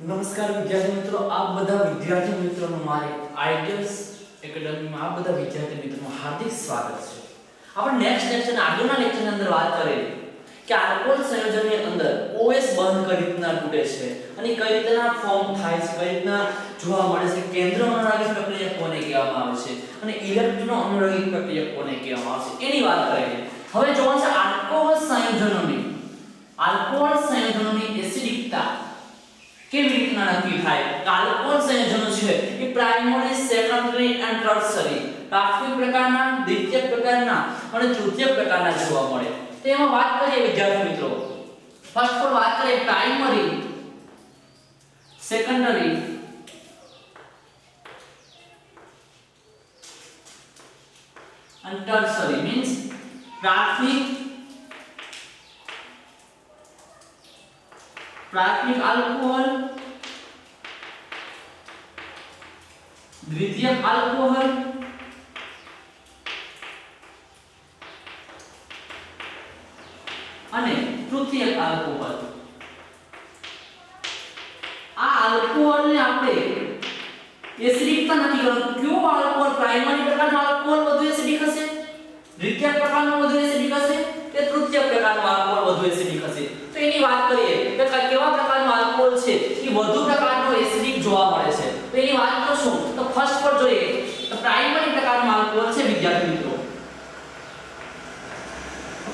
નમસ્કાર વિદ્યાર્થી મિત્રો, આપ બધા વિદ્યાર્થી મિત્રોનું મારી આઈડિયલ્સ એકેડમીમાં આપ બધા વિદ્યાર્થી મિત્રોનું હાર્દિક સ્વાગત છે. આપણે નેક્સ્ટ લેક્ચરના આગળના લેક્ચરની અંદર વાત કરેલી કે આલ્કોહોલ સંયોજનની અંદર OS બંધ કઈ રીતના તૂટે છે અને કઈ રીતના ફોર્મ થાય છે, કઈ રીતના જોવા મળે છે, કેન્દ્ર અનુરાગી પ્રક્રિયા કોને કહેવામાં આવે છે અને ઇલેક્ટ્રોન અનુરાગી પ્રક્રિયા કોને કહેવામાં આવે છે એની વાત કરેલી. હવે જોવાનું છે આલ્કોહોલ સંયોજનોની એસિડિકતા કેવી રીતના નક્કી થાય. આલ્કોહોલ સંયોજનો છે એ પ્રાઇમરી, સેકન્ડરી એન્ડ ટર્શરી પ્રાથમિક પ્રકારના, દ્વિતીયક પ્રકારના અને તૃતીયક પ્રકારના જોવા મળે. તો એમાં વાત કરીએ વિદ્યાર્થી મિત્રો, ફર્સ્ટ ઓફ વાત કરીએ primary, secondary and tertiary means प्राथमिक अल्कोहल, द्वितीयक अल्कोहल અને તૃતીયક આલ્કોહોલ. આ આલ્કોહોલ ને આપણે એસિડિકતા નથી કરવાનું. કયો આલ્કોહોલ પ્રાઇમરી પ્રકારનો આલ્કોહોલ વધુ એસિડિક હશે, દ્વિતીયક પ્રકારનો વધુ એસિડિક હશે કે તૃતીયક પ્રકારનો આલ્કોહોલ વધુ એસિડિક હશે? તો એની વાત કરીએ કે કેવા પ્રકારનો આલ્કોહોલ છે એ વધુ પ્રકારનો એસિડિક જોવા મળે છે. તો એની વાત કરશું તો ફર્સ્ટ પર જોઈએ તો પ્રાઇમરી પ્રકારનો આલ્કોહોલ છે વિદ્યાર્થી મિત્રો.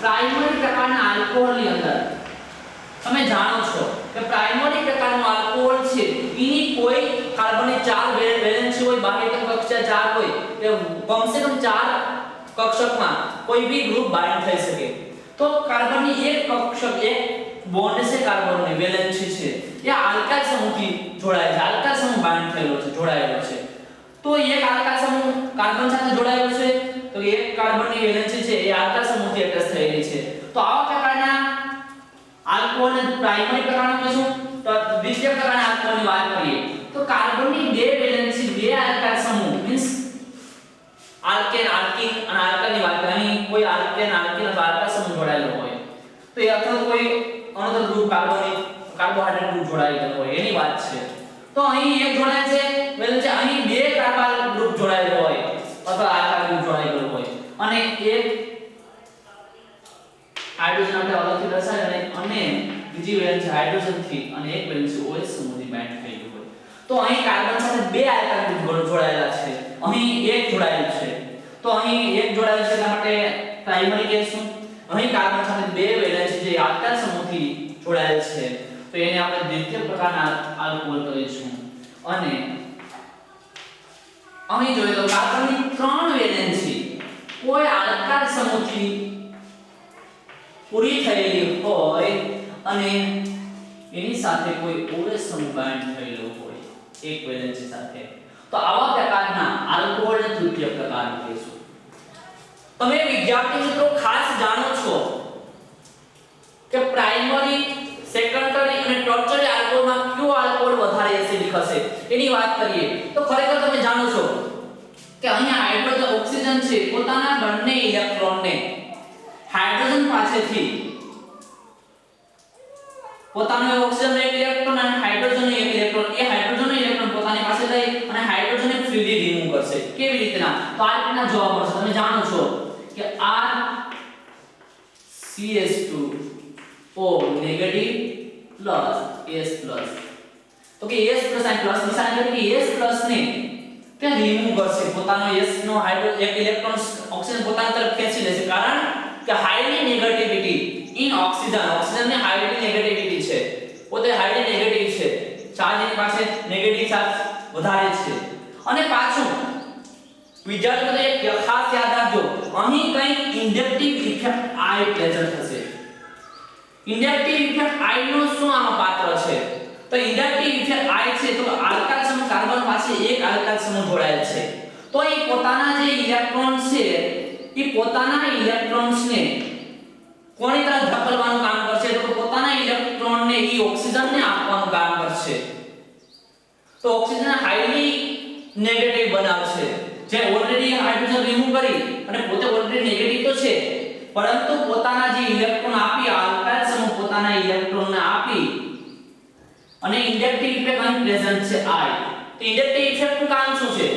પ્રાઇમરી પ્રકારના આલ્કોહોલની અંદર તમે જાણો છો કે પ્રાઇમરી પ્રકારનો આલ્કોહોલ છે એની કોઈ કાર્બનની 4 વેલેન્સી હોય, બાહ્યતમ કક્ષા 4 હોય કે કમસે કમ 4 કક્ષકમાં કોઈ भी ગ્રુપ બાઇન્ડ થઈ શકે. તો કાર્બનની એક કક્ષક, એક બોન્ડ છે, કાર્બનની વેલેન્સી છે એ આલ્કાઇલ સમૂહથી જોડાયેલ છે, આલ્કાઇલ સમૂહ બાઇન્ડ થયેલો છે, જોડાયેલો છે. તો એક આલ્કાઇલ સમૂહ કાર્બન સાથે જોડાયેલો છે તો એક કાર્બનની વેલેન્સી છે એ આલ્કાઇલ સમૂહથી એટેચ થયેલી છે. તો આવા પ્રકારના આલ્કોહોલને પ્રાઇમરી પ્રકારનો કહીશું. તો દ્વિતીય પ્રકારના આલ્કોહોલની વાત કરીએ તો કાર્બનની બે વેલેન્સી, બે આલ્કાઇલ સમૂહ મીન્સ આલ્કેન, આલ્કીન અને આલ્કાઇલની વાત કરીએ. અહીં કોઈ આલ્કેન, આલ્કીન અથવા આલ્કાઇલ સમૂહ જોડાયેલો હોય તો એ અથવા કોઈ અનધર ગ્રુપ કાર્બોહાઇડ્રેટ ગ્રુપ જોડાયેલો હોય એની વાત છે. તો અહીં એક જોડાય છે વેલેન્સી, અહીં બે કાર્બન ગ્રુપ જોડાયેલો હોય અથવા આલ્કાઇલ ગ્રુપ જોડાયેલો હોય અને એક હાઇડ્રોજન આપણે અલગથી દર્શાવે અને બીજી વેલેન્સી હાઇડ્રોજનથી અને એક વેલેન્સી OH સમૂહથી બાઇન્ડ થયેલી હોય. તો અહીં કાર્બન સાથે બે આલ્કાઇલ ગ્રુપ જોડાયેલા છે, અહીં એક જોડાયેલ છે. તો અહીં એક જોડાયેલ છે એટલા માટે પ્રાઇમરી કહીશું. અહીં કાર્બન સાથે બે વેલેન્સી જે આલ્કાઇલ સમૂહથી જોડાયેલ છે તો એને આપણે દ્વિતીય પ્રકારના આલ્કોહોલ કહીશું. અને અહીં જોઈએ તો કાર્બનની 3 વેલેન્સી કોઈ આલ્કાઇલ સમૂહથી પૂરી થયેલી હોય અને એની સાથે કોઈ OH સમૂહ બાઇન્ડ થયેલો હોય એક વેલેન્સી સાથે, તો આવા પ્રકારના આલ્કોહોલને તૃતીય પ્રકાર કહીશું. તમે વિદ્યાર્થી મિત્રો ખાસ જાણો છો કે પ્રાઇમરી, સેકન્ડરી અને ટર્શરી આલ્કોહોલમાં કયો આલ્કોહોલ વધારે એસિડિક હશે એની વાત કરીએ તો ખરેખર તમે જાણો છો કે અહીંયા હાઇડ્રોજન, ઓક્સિજન છે પોતાના બંને ઇલેક્ટ્રોનને હાઇડ્રોજન પાસેથી પોતાનો ઓક્સિજન એક ઇલેક્ટ્રોન અને હાઇડ્રોજન એક ઇલેક્ટ્રોન, એ હાઇડ્રોજનનો ઇલેક્ટ્રોન પોતાની પાસે લઈ અને હાઇડ્રોજનને ફ્રીલી રિમૂવ કરશે. કેવી રીતના? તો આ રીતના જોવા મળશે. તમે જાણો છો કે R CH2O negative plus S plus, તો કે S પ્લસ આ પ્લસ નિશાન એટલે કે S પ્લસ ને તે રિમૂવ કરશે, પોતાનો S નો હાઇડ્રોજન એક ઇલેક્ટ્રોન ઓક્સિજન પોતાની તરફ ખેંચી લેશે. કારણ કે highly negativity in oxygen, oxygen ને હાઈલી નેગેટિવિટી છે, પોતે હાઈલી નેગેટિવ છે, ચાર્જ એની પાસે નેગેટિવ ચાર્જ વધારે છે. અને પાછું વિદ્યાર્થીઓ એક ખાસ યાદ રાખજો, અહીં કંઈક ઇન્ડક્ટિવ ઇફેક્ટ I પ્રેઝન્ટ થશે. ઇન્ડક્ટિવ ઇફેક્ટ I નો શું આમાં પાત્ર છે? તો ઇન્ડક્ટિવ ઇફેક્ટ I છે તો આલ્કાઇલ સમૂહ કાર્બન પાસે એક આલ્કાઇલ સમૂહ જોડાયેલ છે તો એ પોતાના જે ઇલેક્ટ્રોન છે એ પોતાના ઇલેક્ટ્રોન્સને કોની તરફ ધકેલવાનું કામ કરશે? તો પોતાના ઇલેક્ટ્રોનને એ ઓક્સિજનને આપવાનું કામ કરશે. તો ઓક્સિજન હાઈલી નેગેટિવ બનાવશે, જે ઓલરેડી હાઇડ્રોજન રિમૂવ કરી અને પોતે ઓલરેડી નેગેટિવ તો છે પરંતુ પોતાના જે ઇલેક્ટ્રોન આપી આલ્કાઇલ સમૂહ પોતાના ઇલેક્ટ્રોનને આપી અને ઇન્ડક્ટિવ ઇફેક્ટ અહીં પ્રેઝન્ટ છે I. તો ઇન્ડક્ટિવ ઇફેક્ટ નું કામ શું છે?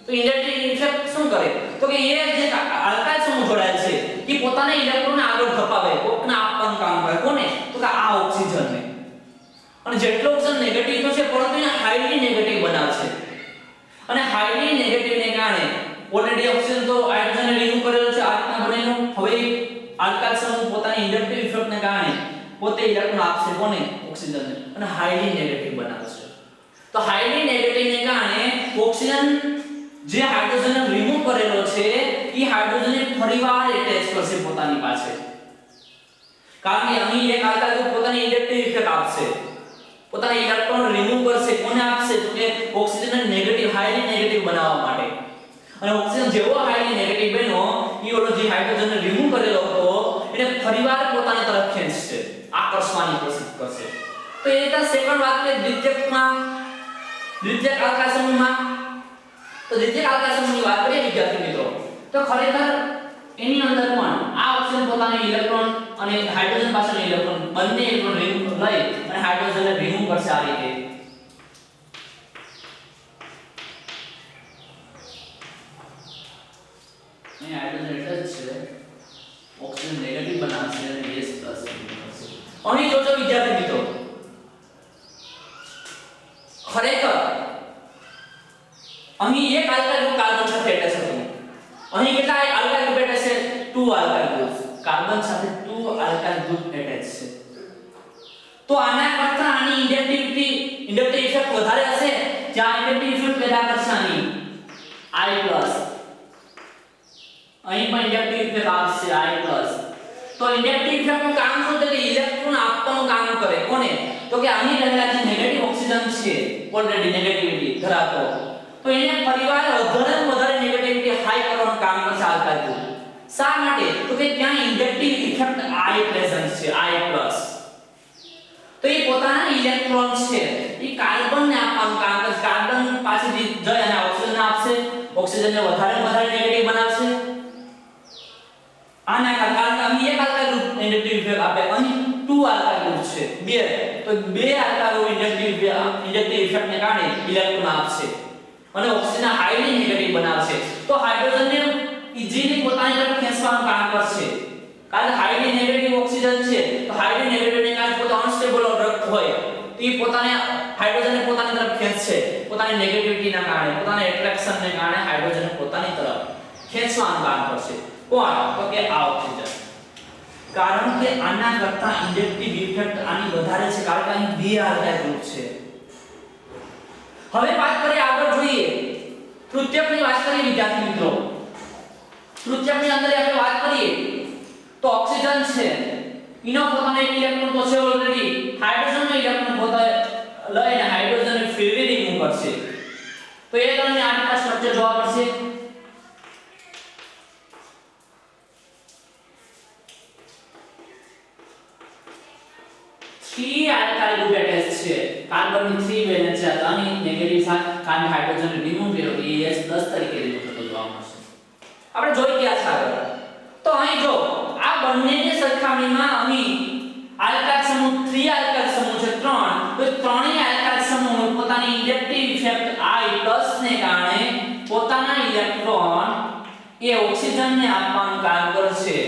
તો ઇન્ડક્ટિવ ઇફેક્ટ શું કરે? તો કે એ જે આલ્કાઇલ સમૂહ જોડાયેલ છે એ પોતાના ઇલેક્ટ્રોનને આગળ ધપાવે, કોકને આપવાનું કામ કરે. કોને? તો કે આ ઓક્સિજનને. અને જેટલો ઓક્સિજન નેગેટિવ તો છે પરંતુ એને હાઈલી નેગેટિવ બનાવશે. અને હાઈલી નેગેટિવને કારણે ઓલરેડી ઓક્સિજન તો હાઇડ્રોજનને રિમૂવ કરેલો છે આ રીતના બનેલો. હવે આલ્કાઇલ સમૂહ પોતાની ઇન્ડક્ટિવ ઇફેક્ટને કારણે પોતે ઇલેક્ટ્રોન આપશે કોને? ઓક્સિજનને. અને હાઈલી નેગેટિવ બનાવશે. તો હાઈલી નેગેટિવને કારણે ઓક્સિજન જે હાઇડ્રોજનને રિમૂવ કરેલો છે એ હાઇડ્રોજનને ફરીવાર એટેચ કરશે પોતાની પાસે. કારણ કે અહીં એક આલ્કાઇલ ગ્રુપ પોતાની ઇન્ડક્ટિવ ઇફેક્ટ આપશે, પોતાના ઇલેક્ટ્રોન રિમૂવ કરશે. કોને આપશે? તો કે ઓક્સિજનને નેગેટિવ હાઈલી નેગેટિવ બનાવવા માટે. અને ઓક્સિજન જેવો હાઈલી નેગેટિવ બન્યો એ ઓલો જે હાઇડ્રોજનને રિમૂવ કરેલો હતો એને ફરીવાર પોતાની તરફ ખેંચશે, આકર્ષવાની કોશિશ કરશે. તો એ રીતે સેકન્ડ વાત કરીએ દ્વિતીયકમાં, દ્વિતીયક આલ્કાઇલ સમૂહમાં. તો દ્વિતીયક આલ્કાઇલ સમૂહની વાત કરીએ વિદ્યાર્થી મિત્રો, તો ખરેખર એની અંદર પણ આ ઓક્સિજન પોતાના ઇલેક્ટ્રોન અને હાઇડ્રોજન પાસેનો ઇલેક્ટ્રોન બંને ઇલેક્ટ્રોન રિમૂવ લઈ અને હાઇડ્રોજનને રિમૂવ કરશે આ રીતે. અહીં હાઇડ્રોજન એટલે જ છે ઓક્સિજન નેગેટિવ બનાવશે અને S+ કરશે. અહીં જોજો વિદ્યાર્થી મિત્રો, ખરેખર અહીં એક આલ્કાઇલ ગ્રુપ કાર્બન સાથે એટેચ હતું. અહીં કેટલા આલ્કાઇલ ગ્રુપ એટેચ છે? 2 આલ્કાઇલ ગ્રુપ. કાર્બન સાથે 2 આલ્કાઇલ ગ્રુપ એટેચ છે. તો આના કરતા આની ઇન્ડક્ટિવ ઇફેક્ટ વધારે હશે. જ્યાં ઇન્ડક્ટિવ ઇફેક્ટ પેદા કરશે આની I+. અહીં પણ ઇન્ડક્ટિવ ઇફેક્ટ આવશે I+. તો ઇન્ડક્ટિવ ઇફેક્ટનું કામ શું છે? કે ઇલેક્ટ્રોન આપવાનું કામ કરે. કોને? તો કે અહીં રહેલા જે નેગેટિવ ઓક્સિજન છે ઓલરેડી નેગેટિવિટી ધરાવતો, તો એને ફરીવાર વધારે નેગેટિવિટી હાઈ કરવાનું કામ કરશે આલ્કાઇલ ગ્રુપ. શા માટે? તો કે ત્યાં ઇન્ડક્ટિવ ઇફેક્ટ I પ્રેઝન્ટ છે I+. તો એ પોતાના ઇલેક્ટ્રોન છે એ કાર્બનને આપવાનું કામ કરશે. કાર્બન પાસેથી જઈ અને ઓક્સિજન આપશે, ઓક્સિજનને વધારે નેગેટિવ બનાવશે. આના કારણે અહીં એક આલ્કાઇલ ગ્રુપ ઇન્ડક્ટિવ ઇફેક્ટ આપે, અહીં 2 આલ્કાઇલ ગ્રુપ છે, 2. તો 2 આલ્કાઇલ ગ્રુપ ઇન્ડક્ટિવ ઇફેક્ટને કારણે ઇલેક્ટ્રોન આપશે અને ઓક્સિજન હાઈલી નેગેટિવ બનાવશે. તો હાઇડ્રોજનને ઈઝીલી પોતાની તરફ ખેંચવાનું કામ કરશે. કારણ હાઈલી નેગેટિવ ઓક્સિજન છે તો હાઈલી નેગેટિવને કારણે પોતે અનસ્ટેબલ હોય તો એ પોતાને હાઇડ્રોજનને પોતાની તરફ ખેંચશે. પોતાની નેગેટિવિટીના કારણે, પોતાના એટ્રેક્શનને કારણે હાઇડ્રોજનને પોતાની તરફ ખેંચવાનું કામ કરશે. કોણ? તો કે આ ઓક્સિજન. કારણ કે આના કરતા ઇન્ડક્ટિવ ઇફેક્ટ આની વધારે છે, કારણ કે અહીં 2 આલ્કાઇલ ગ્રુપ છે. હવે વાત કરીએ, આગળ જોઈએ તૃતીયકની વાત કરીએ વિદ્યાર્થી મિત્રો. તૃતીયકની અંદર આપણે વાત કરીએ તો ઓક્સિજન છે એનો પોતાનો એક ઇલેક્ટ્રોન તો છે ઓલરેડી, હાઇડ્રોજનનો ઇલેક્ટ્રોન પોતે લઈને હાઇડ્રોજનને ફેરવી રિમૂવ કરશે. તો એ તમને આ રીતના સ્ટ્રક્ચર જોવા મળશે. थ्री आल्काइल ग्रुप एटेच છે. કાર્બનની 3 વેલેન્સ છે, આની નેગેટિવ સાથ કારણ હાઇડ્રોજન રિમૂવ કર્યો તો એ S+ તરીકે રિમૂવ થતો જોવા મળશે. આપણે જોઈ ગયા છે આગળ. તો અહીં જો આ બંનેની સરખામણીમાં અહીં આલ્કાઇલ સમૂહ 3 આલ્કાઇલ સમૂહ છે 3, તો ત્રણેય આલ્કાઇલ સમૂહ પોતાની ઇન્ડક્ટિવ ઇફેક્ટ I+ ને કારણે પોતાના ઇલેક્ટ્રોન એ ઓક્સિજનને આપવાનું કામ કરશે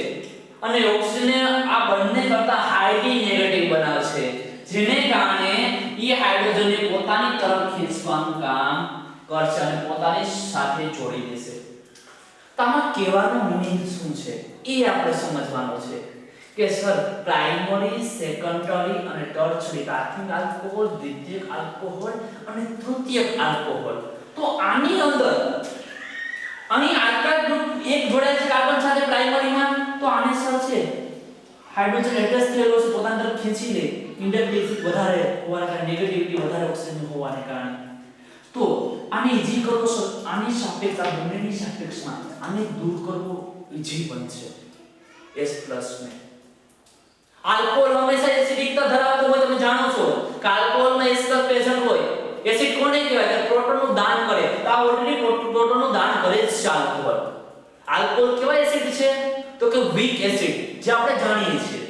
અને ઓક્સિજનને આ બંને કરતા હાઈલી નેગેટિવ બનાવશે, જેને કારણે એ હાઇડ્રોજનને પોતાની તરફ ખેંચવાનું કામ કરશે અને પોતાની સાથે જોડી દેશે. તો આમાં કહેવાનો મીનિંગ શું છે એ આપણે સમજવાનું છે કે સર પ્રાઇમરી, સેકન્ડરી અને ટર્શરી, પ્રાથમિક આલ્કોહોલ, દ્વિતીયક આલ્કોહોલ અને તૃતીયક આલ્કોહોલ. તો આની અંદર અહીં આલ્કાઇલ ગ્રુપ એક જોડાય છે કાર્બન સાથે પ્રાઇમરીમાં, તો આને સર છે હાઇડ્રોજન એટેચ થયેલો છે, પોતાની તરફ ખેંચી લે, ઇન્ડક્ટિવિટી વધારે હોવાને કારણે, નેગેટિવિટી વધારે ઓક્સિજન હોવાને કારણે. તો આને ઈઝી કરવો સર, આની સાપેક્ષ આ બંનેની સાપેક્ષમાં આને દૂર કરવો ઈઝી બનશે S+ ને. આલ્કોહોલ હંમેશા એસિડિકતા ધરાવતો હોય, તમે જાણો છો કે આલ્કોહોલમાં H+ પ્રેઝન્ટ હોય. એસિડ કોને કહેવાય? કે પ્રોટોનનું દાન કરે. તો આ ઓલરેડી પ્રોટોનનું દાન કરે જ છે આલ્કોહોલ. આલ્કોહોલ કેવા એસિડ છે? તો કે વીક એસિડ, જે આપણે જાણીએ છીએ.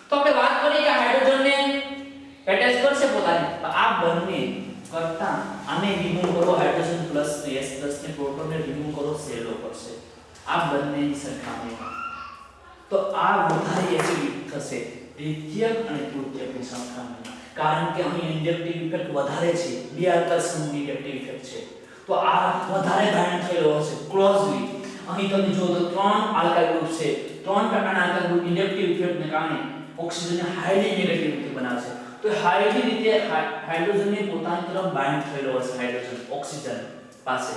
તો આપણે વાત કરીએ કે હાઇડ્રોજનને એટેચ કરશે પોતાને, બંને કરતા આને રિમૂવ કરો, હાઇડ્રોજન પ્લસ ને S પ્લસ ને પ્રોટોન ને રિમૂવ કરો, સહેલો પડશે આ બંનેની સરખામણીમાં. તો આ વધારે એસિડિક થશે દ્વિતીયક અને તૃતીયકની સરખામણીમાં, કારણ કે અહીં ઇન્ડક્ટિવ ઇફેક્ટ વધારે છે, બે આલ્કાઇલ સમૂહની ઇન્ડક્ટિવ ઇફેક્ટ છે, તો આ વધારે બાઇન્ડ થયેલો હશે ક્લોઝલી. અહીં તમે જો તો 3 આલ્કાઇલ ગ્રુપ છે, 3 પ્રકારના આલ્કાઇલ ગ્રુપ ઇન્ડક્ટિવ ઇફેક્ટને કારણે ઓક્સિજનને હાઈલી નેગેટિવિટી બનાવશે. તો હાઈલી રીતે હાઇડ્રોજનને પોતાની તરફ બાઇન્ડ થયેલો હશે, હાઇડ્રોજન ઓક્સિજન પાસે.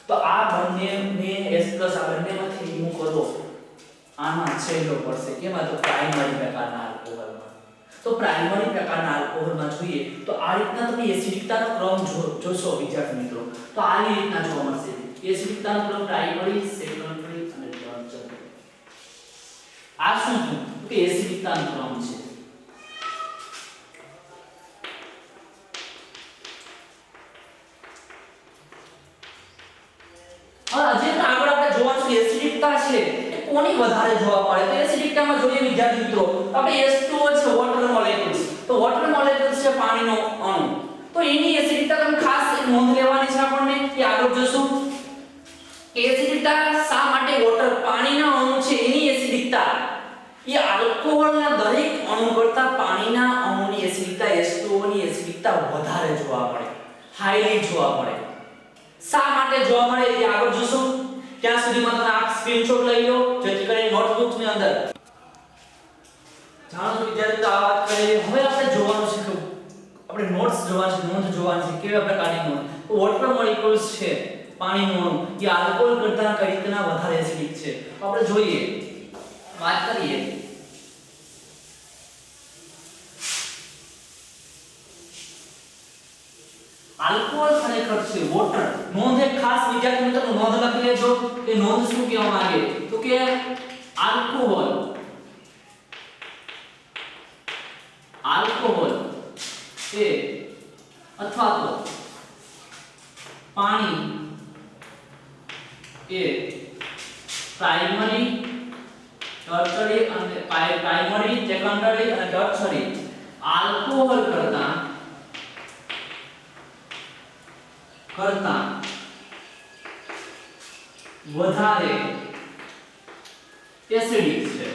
તો આ બંનેને S+ આ બંનેમાંથી રિમૂવ કરો, આમાં છેલ્લો પડશે કેમાં? તો પ્રાઇમરી પ્રકારના આલ્કોહોલમાં. તો પ્રાઇમરી પ્રકારના આલ્કોહોલમાં જોઈએ તો આ રીતના તમે એસિડિકતાનો ક્રમ જોશો વિદ્યાર્થી મિત્રો, તો આની રીતના જોવા મળશે એસિડિકતાનો ક્રમ પ્રાઇમરી, સેકન્ડરી અને ટર્શરી. આ શું છે કે એસિડિકતાનો ક્રમ છે. આજે આગળ આપણે જોવાનું છે એસિડિકતા છે કોની વધારે જોવા મળે. તો એસિડિકતામાં જોઈએ વિદ્યાર્થી મિત્રો, આપણે H2O છે વોટર મોલેક્યુલ્સ, તો વોટર મોલેક્યુલ્સ છે પાણીનો અણુ, તો એની એસિડિકતા તમે ખાસ નોંધ લેવાની છે આપણને કે આગળ જોશું કે એસિડિકતા શા માટે વોટર પાણીના અણુ છે એની એસિડિકતા એ આલ્કોહોલના દરેક અણુ કરતા પાણીના અણુની એસિડિકતા H2O ની એસિડિકતા વધારે જોવા મળે, હાઈલી જોવા મળે. શા માટે જોવા મળે એ આગળ જોશું. ત્યાં સુધીમાં તમે આ સ્ક્રીનશોટ લઈ લો જેથી કરીને નોટબુક્સ ની અંદર જાણો છો વિદ્યાર્થીઓ આ વાત કરી. હવે આપણે જોવાનું છે કે આપણે નોટ્સ જોવાની છે, નોંધ જોવાની છે કેવા પ્રકારની નોંધ. તો વોટર મોલેક્યુલ્સ છે પાણીનું અણુ એ આલ્કોહોલ કરતાં કઈ રીતના વધારે એસિડિક છે આપણે જોઈએ, વાત કરીએ. આલ્કોહોલ ખરેખર છે વોટર. નોંધ એક ખાસ વિદ્યાર્થી મિત્રો નોંધ લખી લેજો કે નોંધ શું કહેવા માંગે તો કે આલ્કોહોલ એ અથવા તો પાણી એ પ્રાઇમરી, ટર્શરી અને પ્રાઇમરી, સેકન્ડરી અને ટર્શરી આલ્કોહોલ કરતા વધારે એસિડિક છે.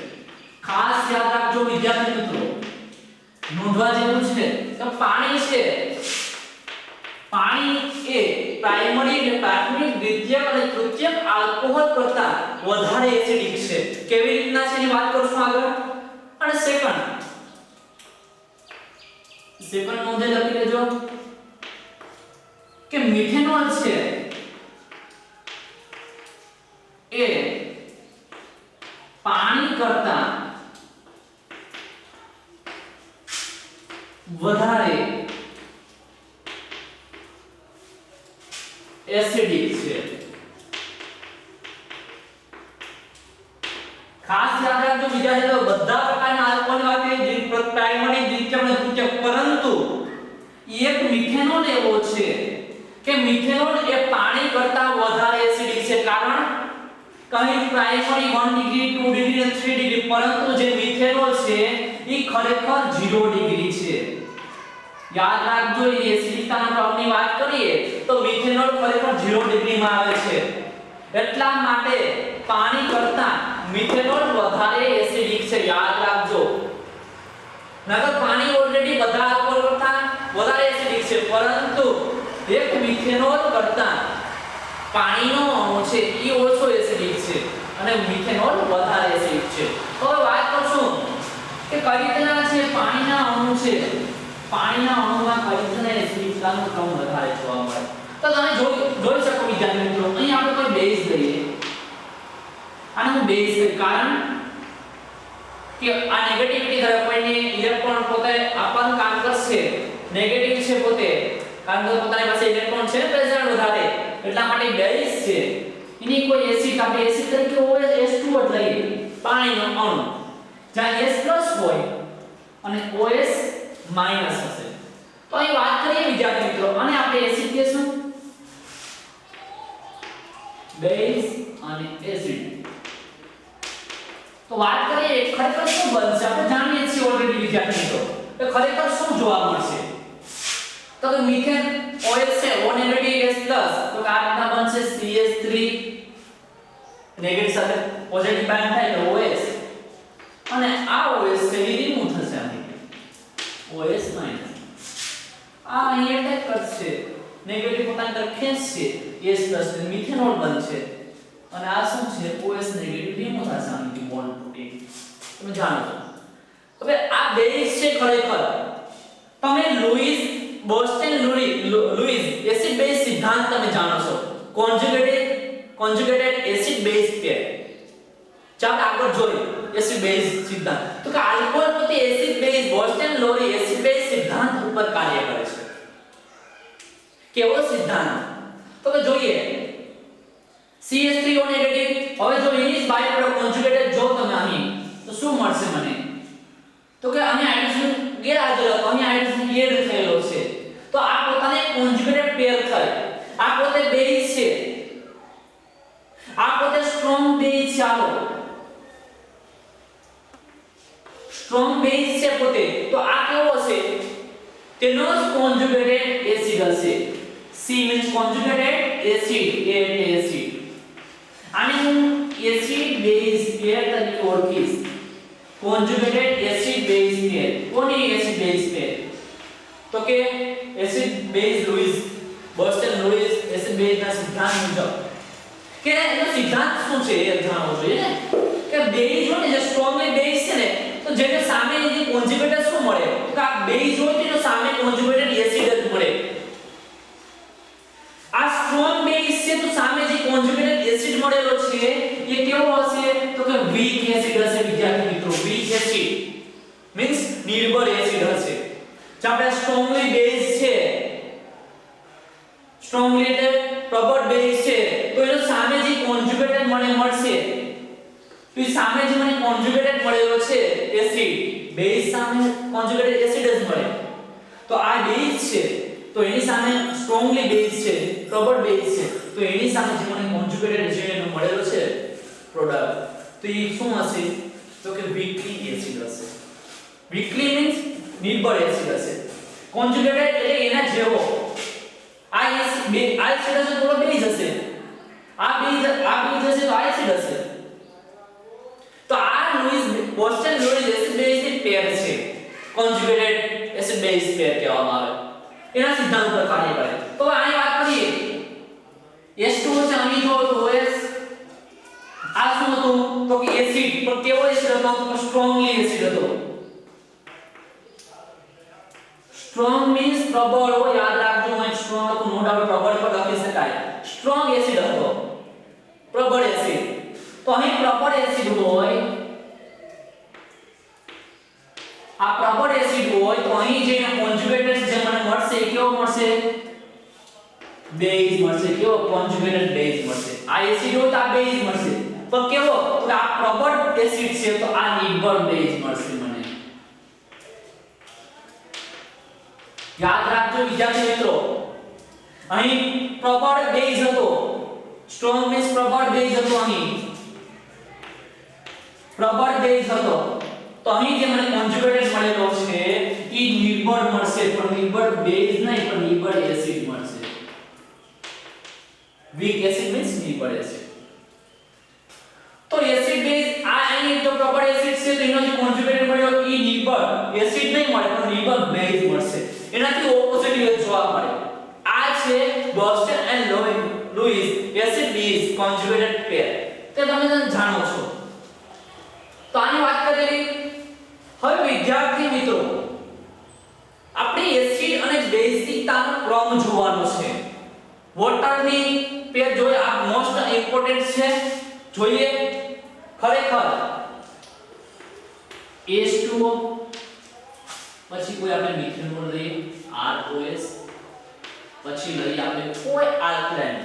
ખાસ યાદ રાખજો વિદ્યાર્થી મિત્રો, નોંધવા જેવું છે કે પાણી છે, પાણી એ પ્રાઇમરી અને પ્રાથમિક, દ્વિતીયક અને તૃતીયક આલ્કોહોલ કરતા વધારે એસિડિક છે. કેવી રીતના છે એની વાત કરશું આગળ. અને સેકન્ડ નોંધે લખી લેજો કે મિથેનોલ છે એ પાણી કરતા વધારે એસિડિક છે. ખાસ યાદ રાખજો વિદ્યાર્થીઓ, બધા પ્રકારના આલ્કોહોલ વાપરીએ પ્રાઇમરી, દ્વિતીયક અને તૃતીયક, પરંતુ એક મિથેનોલ એવો છે કે મિથેનોલ એ પાણી કરતા વધારે એસિડિક છે. કારણ કहीं પ્રાઇમરી 1 ડિગ્રી, 2 ડિગ્રી અને 3 ડિગ્રી, પરંતુ જે મિથેનોલ છે એ ખરેખર 0 ડિગ્રી છે. યાદ રાખજો એ એસિડિકતાના ક્રમની વાત કરીએ તો મિથેનોલ ખરેખર 0 ડિગ્રીમાં આવે છે. એટલા માટે પાણી કરતા મિથેનોલ વધારે એસિડિક છે, યાદ રાખજો. નકર પાણી ઓલરેડી બધા આલ્કોહોલ કરતા વધારે એસિડિક છે, પરંતુ એક મિથેનોલ કરતા પાણીનો અણુ છે એ ઓછો એસિડિક છે અને મિથેનોલ વધારે એસિડિક છે. તો હવે વાત કરશું કે કઈ રીતના છે પાણીના અણુ છે, પાણીના અણુમાં કઈ રીતના એસિડિકતાનો ક્રમ વધારે જોવા મળે. તો તમે જોઈ શકો વિદ્યાર્થી મિત્રો, અહીં આપણે કોઈ બેઝ લઈએ, આને હું બેઝ કહું કારણ કે આ નેગેટિવિટી ધરાવે કોઈને ઇલેક્ટ્રોન પોતે આપવાનું કામ કરશે, નેગેટિવ છે પોતે, કારણ કે પોતાની પાસે ઇલેક્ટ્રોન છે પ્રેઝન્ટ વધારે, એટલા માટે બેઝ છે. એની કોઈ એસિડ આપણે એસિડ તરીકે OH2 જ લઈએ, પાણીનો અણુ જ્યાં S+ હોય અને OS- હશે. તો અહીં વાત કરીએ વિદ્યાર્થી મિત્રો, અને આપણે એસિડ કહેશું, બેઝ અને એસિડ. તો વાત કરીએ ખરેખર શું બનશે, આપણે જાણીએ છીએ ઓલરેડી વિદ્યાર્થી મિત્રો કે ખરેખર શું જોવા મળશે. તો કે મિથેન OH છે O નેગેટિવ S પ્લસ તો કે આ રીતના બનશે CH3 નેગેટિવ સાથે પોઝિટિવ બાઇન્ડ થાય તો OH અને આ OH છે એ રિમૂવ થશે આની OH માઈનસ આ અહીં એટેક કરશે નેગેટિવ પોતાની તરફ ખેંચશે S પ્લસ મિથેનોલ બનશે અને આ શું છે OH નેગેટિવ રિમૂવ થશે આની બોન્ડ તૂટી તમે જાણો છો હવે આ બેઝ છે ખરેખર તમે લુઈસ એસિડ બેઝ સિદ્ધાંત તમે જાણો છો કોન્જુગેટેડ એસિડ બેઝ પેર ચાલો આગળ જોઈએ એસિડ બેઝ સિદ્ધાંત તો કે આલ્કોહોલ પોતે એસિડ બેઝ બોસ્ટન-લોરી એસિડ બેઝ સિદ્ધાંત ઉપર કાર્ય કરે છે કેવો સિદ્ધાંત તો કે જોઈએ CH3O નેગેટિવ હવે જો ઇનિસ બાય પ્રોડક્ટ કોન્જુગેટેડ જો તમે અહીં તો શું મળશે મને તો કે અહીં હાઇડ્રોજન ગેરહાજર હતો અહીં હાઇડ્રોજન એડ થયેલો છે તો આ પોતાને કોન્જુગેટેડ પેર થાય આ પોતે બેઝ છે આ પોતે સ્ટ્રોંગ બેઝ ચાલો સ્ટ્રોંગ બેઝ છે પોતે તો આ કેવો છે તેનો કોન્જુગેટેડ એસિડ હશે C મીન્સ કોન્જુગેટેડ એસિડ એસિડ આને હું એસિડ બેઝ પેર તરીકે ઓળખીશ કોન્જુગેટેડ એસિડ બેઝ પેર કોની એસિડ બેઝ પેર તો કે acid base Louis Boston-Louis acid base ના સિદ્ધાંત મુજબ કે એનો સિદ્ધાંત શું છે એ જાણવું જોઈએ ને કે બેઝ હોય ને જે સ્ટ્રોંગલી બેઝ છે ને તો જેને સામે જે કોન્જુગેટેડ શું મળે તો આ બેઝ હોય તેનો સામે કોન્જુગેટેડ એસિડ જ મળે આ સ્ટ્રોંગ બેઝ છે તો સામે જે કોન્જુગેટેડ એસિડ મળેલો છે એ કેવો હશે તો કે વીક એસિડ હશે વિદ્યાર્થી મિત્રો વીક એસિડ મીન્સ નિર્બળ એસિડ હશે જો આપણે સ્ટ્રોંગલી બેઝ છે સ્ટ્રોંગલી એટલે પ્રબળ બેઝ છે તો એનો સામે જે કોન્જુગેટેડ મળશે તો એ સામે જે મને કોન્જુગેટેડ મળેલો છે એસિડ બેઝ સામે કોન્જુગેટેડ એસિડ જ મળે તો આ બેઝ છે તો એની સામે સ્ટ્રોંગલી બેઝ છે પ્રબળ બેઝ છે તો એની સામે જે મને કોન્જુગેટેડ જે એનો મળેલો છે પ્રોડક્ટ તો એ શું હશે તો કે વીકલી એસિડ હશે વીકલી મીન્સ નિર્બળ એસિડ હશે કોન્જુગેટેડ એટલે એના જેવો આ એસિડ હશે તો બેઝ હશે આ બેઝ હશે તો આ એસિડ હશે તો આ બોસ્ટન-લોરી એસિડ બેઝ ની પેર છે કોન્જુગેટેડ એસિડ બેઝ પેર કહેવામાં આવે એના સિદ્ધાંત ઉપર કાર્ય કરે તો અહીં વાત કરીએ H2O છે અહીં જો તો OH આ શું હતું તો કે એસિડ પણ કેવો એસિડ હતો તો સ્ટ્રોંગલી એસિડ હતો સ્ટ્રોંગ મીન્સ પ્રબળ હોય યાદ રાખજો અહીં સ્ટ્રોંગ હતું નો ડાઉટ પ્રબળ પર લખી શકાય સ્ટ્રોંગ એસિડ હતો પ્રબળ એસિડ તો અહીં પ્રબળ એસિડ હોય આ પ્રબળ એસિડ હોય તો અહીં જે કોન્જુગેટેડ જે મને મળશે કેવો મળશે બેઝ મળશે કેવો કોન્જુગેટેડ બેઝ મળશે આ એસિડ હોય તો આ બેઝ મળશે પણ કેવો તો આ પ્રબળ એસિડ છે તો આ નિર્બળ બેઝ મળશે મને યાદ રાખજો વિદ્યાર્થી મિત્રો અહીં પ્રબળ બેઝ હતો સ્ટ્રોંગ મીન્સ પ્રબળ બેઝ હતો અહીં પ્રબળ બેઝ હતો તો અહીં જે મને કોન્જુગેટેડ મળેલો છે ઈ નિર્બળ મળશે પણ નિર્બળ બેઝ નહીં પણ નિર્બળ એસિડ મળશે વીક એસિડ મીન્સ નિર્બળ એસિડ તો એસિડ બેઝ આ અહીં જો પ્રબળ એસિડ છે તો એનો જે કોન્જુગેટેડ મળ્યો ઈ નિર્બળ એસિડ નહીં મળે પણ નિર્બળ બેઝ મળશે એનાથી ઓપોઝિટ જોવા મળે આ છે Boston and Lewis acid base conjugated pair તે તમે જાણો છો તો આની વાત કરેલી હવે વિદ્યાર્થી મિત્રો આપણે એસિડ અને બેઝિકતાનો ક્રમ જોવાનો છે વોટરની પેર જોઈએ આ મોસ્ટ ઇમ્પોર્ટન્ટ છે જોઈએ ખરેખર H2O પછી કોઈ આપણે મિથેનોલ લઈએ ROS પછી લઈએ આપણે કોઈ આલ્કલાઇન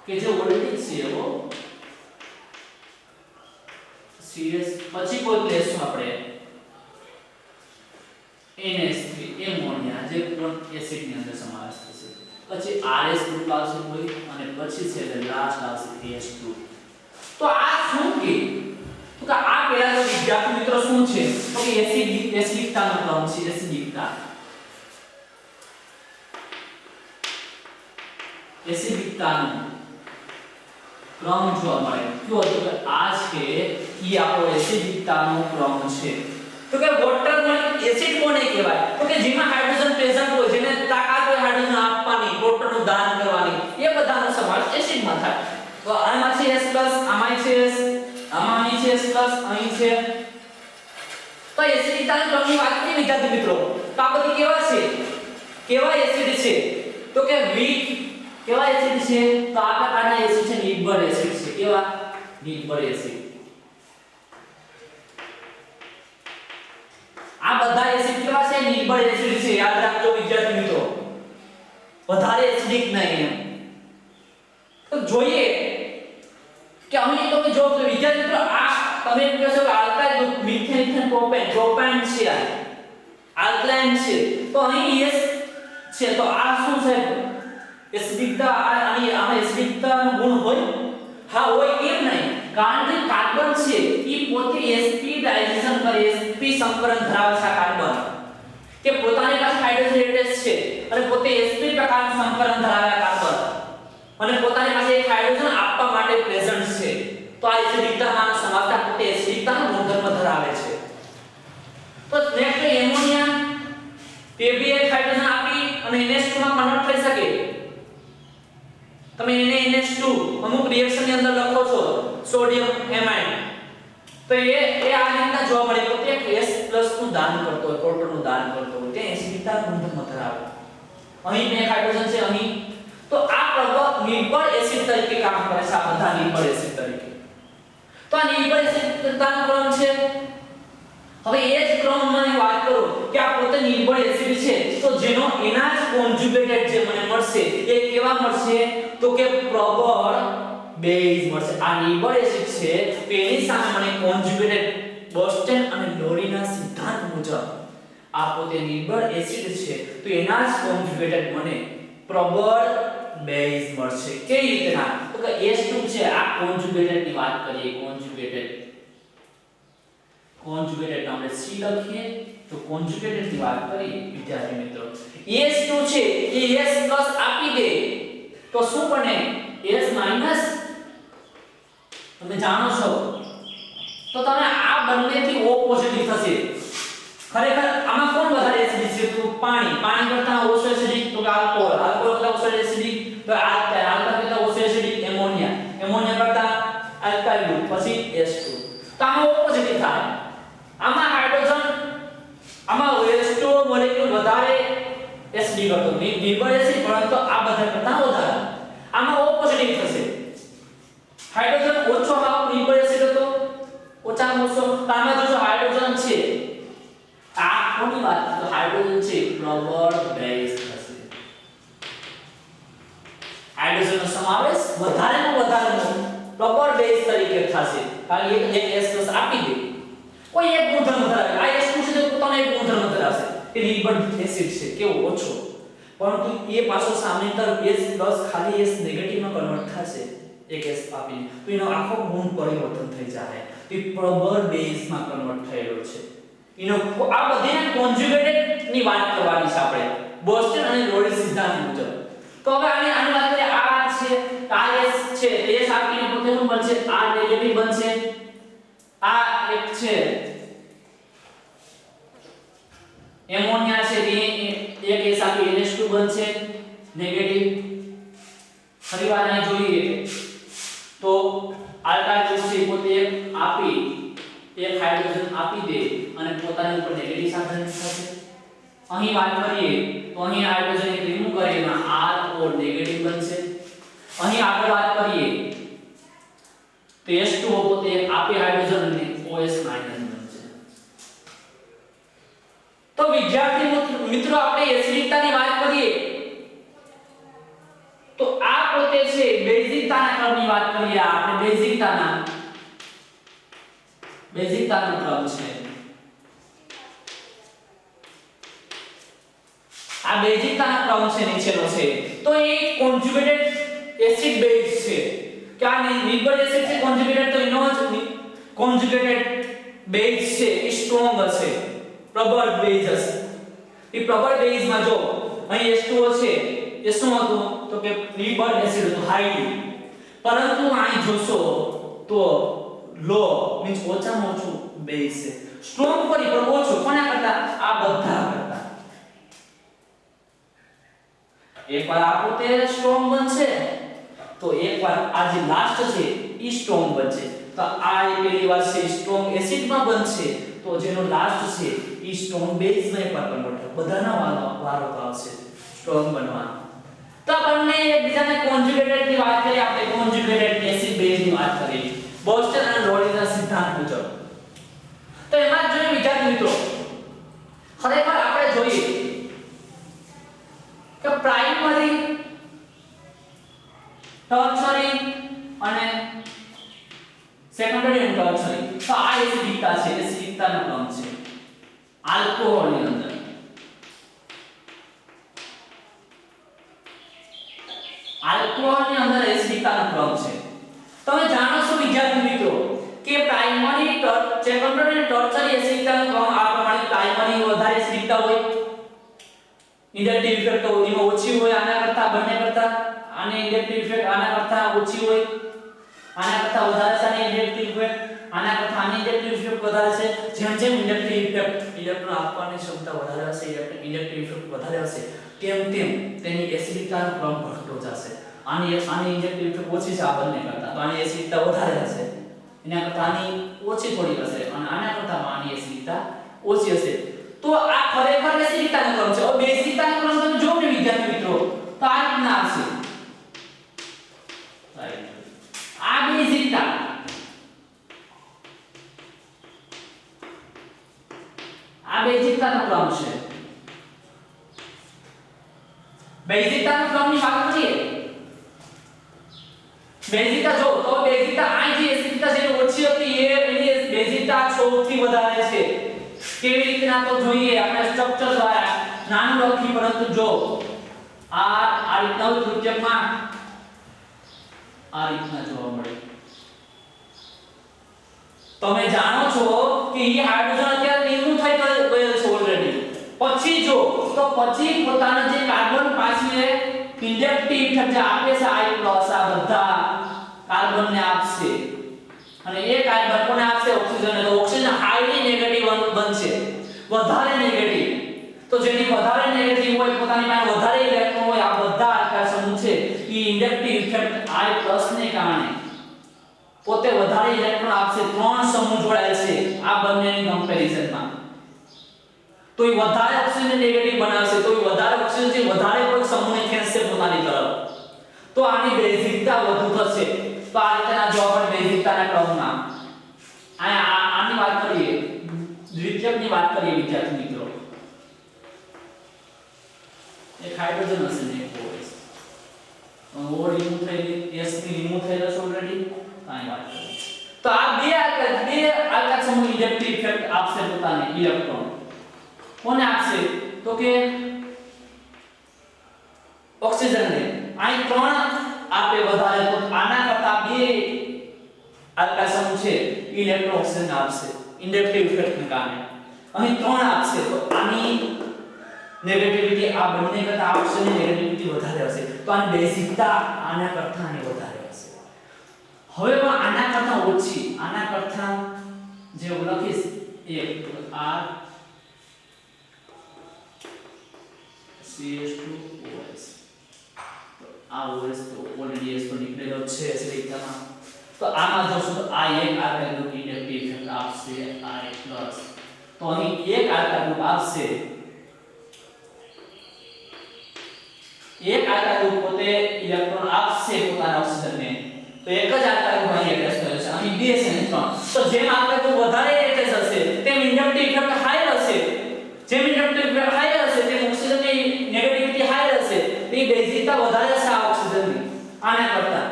કે જે ઓલરેડી છે એવો CS પછી કોઈ લેશું આપણે NH3 એમોનિયા જે પણ એસિડ ની અંદર સમાવેશ થશે પછી RS ગ્રુપ આવશે કોઈ અને પછી છે લાસ્ટ આવશે H2 તો આ શું કે તો કે આ પેલા તો વિદ્યાર્થી મિત્રો શું છે તો કે એસિડિકતાનો ક્રમ છે એસિડિકતા એસિડિકતાનો ક્રમ જોવા મળે કયો તો કે આ છે ઈ આપણો એસિડિકતાનો ક્રમ છે તો કે વોટર માં એસિડ કોને કહેવાય તો કે જેમાં હાઇડ્રોજન પ્રેઝન્ટ હોય જેને તાકાત હોય હાઇડ્રોજન આપવાની વોટરનું દાન કરવાની એ બધાનો સમાવેશ એસિડમાં થાય તો આમાં છે S+ આમાં છે S આમાં અહીં છે S+ અહીં છે તો એસિડિકતાના ક્રમની વાત કરીએ વિદ્યાર્થી મિત્રો તો આ બધી કેવા એસિડ છે તો કે વીક કેવા એસિડ છે તો આ પ્રકારના એસિડ છે નિર્બળ એસિડ છે કેવા નિર્બળ એસિડ આ બધા એસિડ કેવા છે નિર્બળ એસિડ છે યાદ રાખજો વિદ્યાર્થી મિત્રો વધારે એસિડિક નહીં એમ તો જોઈએ કે અહીં તમે જો વિદ્યાર્થી મિત્રો આ તમે એમ કહેશો કે alkyl group methane ethane propane છે આલ્કલાઇન છે તો અહીં S છે તો આ શું છે એસિડિકતા અને આમાં એસિડિકતાનો ગુણ હોય હા હોય કેમ નહીં કારણ કે કાર્બન છે ઈ પોતે sp ડાયજેશન કરે sp સંકરણ ધરાવે છે કાર્બન કે પોતાની પાસે હાઇડ્રોજન એટમ છે અને પોતે sp પ્રકારનું સંકરણ ધરાવે કાર્બન અને પોતાની પાસે એક હાઇડ્રોજન આપવા માટે પ્રેઝન્ટ છે તો આ એસિડિકતામાં સમાવતા પોતે એસિડિકતાનો ગુણધર્મ ધરાવે છે તો નેક્સ્ટ એમોનિયા તે બી એક હાઇડ્રોજન આપી અને NH2 માં કન્વર્ટ થઈ શકે તમે એને NH2 અમુક રિએક્શન ની અંદર લખો છો સોડિયમ એમાઇડ તો એ આ રીતના જોવા મળે તો તે S+ નું દાન કરતો હોય પ્રોટોનનું દાન કરતો હોય તે એસિડિકતા ગુણધર્મ ધરાવે અહીં બે હાઇડ્રોજન છે અહીં તો આ પ્રબળ નિર્બળ એસિડ તરીકે કામ કરે છે આ બધા નિર્બળ એસિડ તરીકે તો આ નિર્બળ એસિડતાનો ક્રમ છે હવે એ જ ક્રમમાં વાત કરો કે આ પોતે નિર્બળ એસિડ છે તો જેનો એના જ કોન્જુગેટેડ જે મને મળશે એ કેવા મળશે તો કે પ્રબળ બેઝ મળશે આ નિર્બળ એસિડ છે તો એની સામે મને કોન્જુગેટેડ બોસ્ટન અને લોરીના સિદ્ધાંત મુજબ આ પોતે નિર્બળ એસિડ છે તો એના જ કોન્જુગેટેડ મને પ્રબળ બેઝ મળશે કેવી રીતના તો કે S2 છે આ કોન્જુગેટેડ ની વાત કરીએ કોન્જુગેટેડ આપણે C લખીએ તો કોન્જુગેટેડ ની વાત કરીએ વિદ્યાર્થી મિત્રો S2 છે એ S+ આપી દે તો શું બને S- તમે જાણો છો તો તમે આ બંનેથી O પોઝિટિવ થશે ખરેખર આમાં કોણ વધારે એસિડિક છે તો પાણી કરતા ઓછો એસિડિક તો આલ્કોહોલ કરતા ઓછો એસિડિક તો આલ્કાઇલ કરતા ઓછો એસિડિક એમોનિયા કરતા આલ્કાઇલ ગ્રુપ પછી S2 તો આમાં O પોઝિટિવ થાય આમાં હાઇડ્રોજન આમાં S2 મોલેક્યુલ વધારે એસિડિક હતો નિર્બળ એસિડ પરંતુ આ બધા કરતા વધારે આમાં O પોઝિટિવ થશે હાઇડ્રોજન ઓછો આમાં નિર્બળ એસિડ હતો ઓછામાં ઓછો આમાં જો હાઇડ્રોજન છે આ કોની વાત તો હાઇડ્રોજન છે પ્રબળ બેઝ થશે હાઇડ્રોજનનો સમાવેશ વધારેમાં વધારેનો પ્રબળ બેઝ તરીકે થશે કારણ કે એક S+ આપી દે કોઈ એક ગુણધર્મ ધરાવે આ S2 છે તો પોતાનો એક ગુણધર્મ ધરાવશે કે નિર્બળ એસિડ છે કેવો ઓછો પરંતુ એ પાછો સામેતર S+ ખાલી S નેગેટિવમાં કન્વર્ટ થશે એક S આપીને તો એનો આખો ગુણ પરિવર્તન થઈ જાય તે પ્રબળ બેઝમાં કન્વર્ટ થયેલો છે એનો આ બધાને કોન્જુગેટેડ ની વાત કરવાની છે આપણે બોસ્ટન અને લોરી સિદ્ધાંત મુજબ તો હવે આની વાત કરીએ આ છે આ S છે S આપીને પોતે શું બનશે આ નેગેટિવ બનશે આ એક છે એમોનિયા છે એક S આપી NH2 બનશે નેગેટિવ ફરીવાર અહીં જોઈએ તો આલ્કાઇલ છે પોતે આપી એક હાઇડ્રોજન આપી દે અને પોતાની ઉપર નેગેટિવ સાધન થશે અહીં વાત કરીએ તો અહીં હાઇડ્રોજન એક રિમૂવ કરે એમાં R O નેગેટિવ બનશે અહીં આગળ વાત કરીએ તો S2O પોતે એક આપી હાઇડ્રોજન અને OS- બનશે તો વિદ્યાર્થી મિત્રો આપણે એસિડિકતાની વાત કરીએ તો આ પોતે છે બેઝિકતાના ક્રમની વાત કરીએ આપણે બેઝિકતાનો ક્રમ છે આ બેઝિકતાનો ક્રમ છે નીચેનો છે તો એ કોન્જુગેટેડ એસિડ બેઝ છે કે આ નિર્બળ એસિડ છે કોન્જુગેટેડ તો એનો જ કોન્જુગેટેડ બેઝ છે એ સ્ટ્રોંગ હશે પ્રબળ બેઝ હશે એ પ્રબળ બેઝમાં જો અહીં H2O છે એ શું હતું તો કે પ્રીબર્ન એસિડ તો હાઈલી, પરંતુ અહીં જોશો તો લો મીન્સ ઓછામાં ઓછું બેઝ છે. સ્ટ્રોંગ કરી પણ ઓછો કોના કરતા? આ બધા કરતા. એકવાર આ પોતે સ્ટ્રોંગ બનશે તો એકવાર આ જે લાસ્ટ છે ઈ સ્ટ્રોંગ બનશે. તો આ પહેલી વાર છે સ્ટ્રોંગ એસિડ માં બનશે, તો જેનો લાસ્ટ છે ઈ સ્ટ્રોંગ બેઝ માં એકવાર કન્વર્ટ બધાના વારો આવશે સ્ટ્રોંગ બનવાનો. તો આપણને એકબીજાને કોન્જ્યુગેટેડ ની વાત કરી, આપણે કોન્જ્યુગેટેડ એસિડ બેઝ ની વાત કરી બોસ્ટન અને રોલિના સિદ્ધાંત મુજબ. તો એમાં જોઈએ વિદ્યાર્થી મિત્રો, ખરેખર આપણે જોઈએ કે પ્રાઇમરી, ટર્શરી અને સેકન્ડરી અને ટર્શરી, તો આ એસિડિકતા છે, એસિડિકતાનો ક્રમ છે આલ્કોહોલની અંદર. આલ્કોહોલની અંદર એસિડિકતાનો ક્રમ છે. તમે જાણો છો વિદ્યાર્થી મિત્રો કે પ્રાઇમરી, સેકન્ડરી અને ટર્શરી એસિડિકતાનો ક્રમ આ પ્રમાણે: પ્રાઇમરી વધારે એસિડિકતા હોય, ઇન્ડક્ટિવ ઇફેક્ટ તો એમાં ઓછી હોય આના કરતા, બંને કરતા. આને ઇન્ડક્ટિવ ઇફેક્ટ આના કરતા ઓછી હોય, આના કરતા વધારે છે. આની ઇન્ડક્ટિવ ઇફેક્ટ આના કરતા આની ઇન્ડક્ટિવ ઇફેક્ટ વધારે છે. જેમ જેમ ઇન્ડક્ટિવ ઇફેક્ટ ઇલેક્ટ્રોન આપવાની ક્ષમતા વધારે હશે, ઇન્ડક્ટિવ ઇફેક્ટ વધારે હશે, તેમ તેમ તેની એસિડિકતાનો ક્રમ ઘટતો જશે. આની ઇન્ડક્ટિવ ઇફેક્ટ ઓછી છે આ બંને કરતા, તો આની એસિડિકતા વધારે હશે. એના કરતા આની ઓછી થોડી હશે અને આના કરતા આની એસિડિકતા ઓછી હશે. તો આ ખરેખર એસિડિકતાનો ક્રમ છે. હવે બેઝિકતાનો ક્રમ તમે જોવો ને વિદ્યાર્થી મિત્રો, તો આ રીતના આવશે. આ બેઝિકતા, આ બેઝિકતાનો ક્રમ છે. બેઝિકતાના ક્રમની વાત કરીએ, બેઝિકતા જો તો બેઝિકતા આ જે એસિડિકતા છે ઓછી હતી એની બેઝિકતા સૌથી વધારે છે. કેવી રીતના તો જોઈએ આપણે સ્ટ્રક્ચર દ્વારા નાનું લખી, પરંતુ જો આ રીતના તૃતીયકમાં આ રીતના જોવા મળે. તમે જાણો છો કે એ હાઇડ્રોજન અત્યારે નિર્મૂળ થઈ ગયેલ છે ઓલરેડી. પછી જો તો પછી પોતાના જે કાર્બન પાછળ ઇન્ડક્ટિવ ઇફેક્ટ જે આપે છે I+ આ બધા કાર્બનને આપશે અને એ કાર્બન કોને આપશે? ઓક્સિજન. તો ઓક્સિજન હાઈલી નેગેટિવ બનશે, વધારે નેગેટિવ. તો જેની વધારે નેગેટિવ હોય, પોતાની પાસે વધારે ઇલેક્ટ્રોન હોય, આ બધા આકાર સમૂહ છે એ ઇન્ડક્ટિવ ઇફેક્ટ I+ ને કારણે પોતે વધારે ઇલેક્ટ્રોન આપશે. ત્રણ સમૂહ જોડાયેલ છે આ બંનેની કમ્પેરિઝનમાં, તો એ વધારે ઓક્સિજન નેગેટિવ બનાવશે, તો એ વધારે ઓક્સિજન જે વધારે કોઈ સમૂહને ખેંચશે પોતાની તરફ, તો આની બેઝિકતા વધુ થશે. તો આ રીતના જો આપણે બેઝિકતાના ક્રમમાં આની વાત કરીએ, દ્વિતીયકની વાત કરીએ વિદ્યાર્થી મિત્રો, એક હાઇડ્રોજન હશે ને એક OH, ઓ રિમૂવ થઈ, S ની રિમૂવ થયેલો છે ઓલરેડી. આની વાત કરીએ તો આ બે આલ્કા સમૂહ ઇલેક્ટ્રિક ઇફેક્ટ આપશે પોતાને ઇલેક્ટ્રોન. કોને આપશે? તો કે ઓક્સિજનને. અહીં ત્રણ આપે વધારે, તો આના કરતા બે આલ્કા સમૂહ છે ઇલેક્ટ્રોન ઓક્સિજન આપશે ઇન્ડક્ટિવ ઇફેક્ટને કારણે. અહીં ત્રણ આપશે, તો આની નેગેટિવિટી આ બંને કરતા આ ઓક્સિજનની નેગેટિવિટી વધારે હશે, તો આની બેઝિકતા આના કરતા આની વધારે હશે. હવે પણ આના કરતા ઓછી, આના કરતા જે હું લખીશ એક R CS2OH, આ OH તો ઓલરેડી S તો નીકળેલો છે એસિડિકતામાં. તો આમાં જોશો તો આ એક આલ્કા ગ્રુપ ઇન્ડક્ટિવ ઇફેક્ટ આપશે I+, તો અહીં એક આલ્કા ગ્રુપ આપશે, એક આલ્કા ગ્રુપ પોતે ઇલેક્ટ્રોન આપશે પોતાના ઓક્સિજનને, તો એક જ આલ્કા ગ્રુપ અહીં એટેચ થયેલો છે. અહીં બે છે ને ત્રણ, તો જેમ આલ્કા ગ્રુપ વધારે એટેચ હશે તેમ ઇન્ડક્ટિવ ઇફેક્ટ હાઈ હશે. જેમ ઇન્ડક્ટિવ ઇફેક્ટ હાઈ હશે તેમ ઓક્સિજનની નેગેટિવિટી હાઈ હશે, તો એ બેઝિકતા વધારે હશે આ ઓક્સિજનની આના કરતા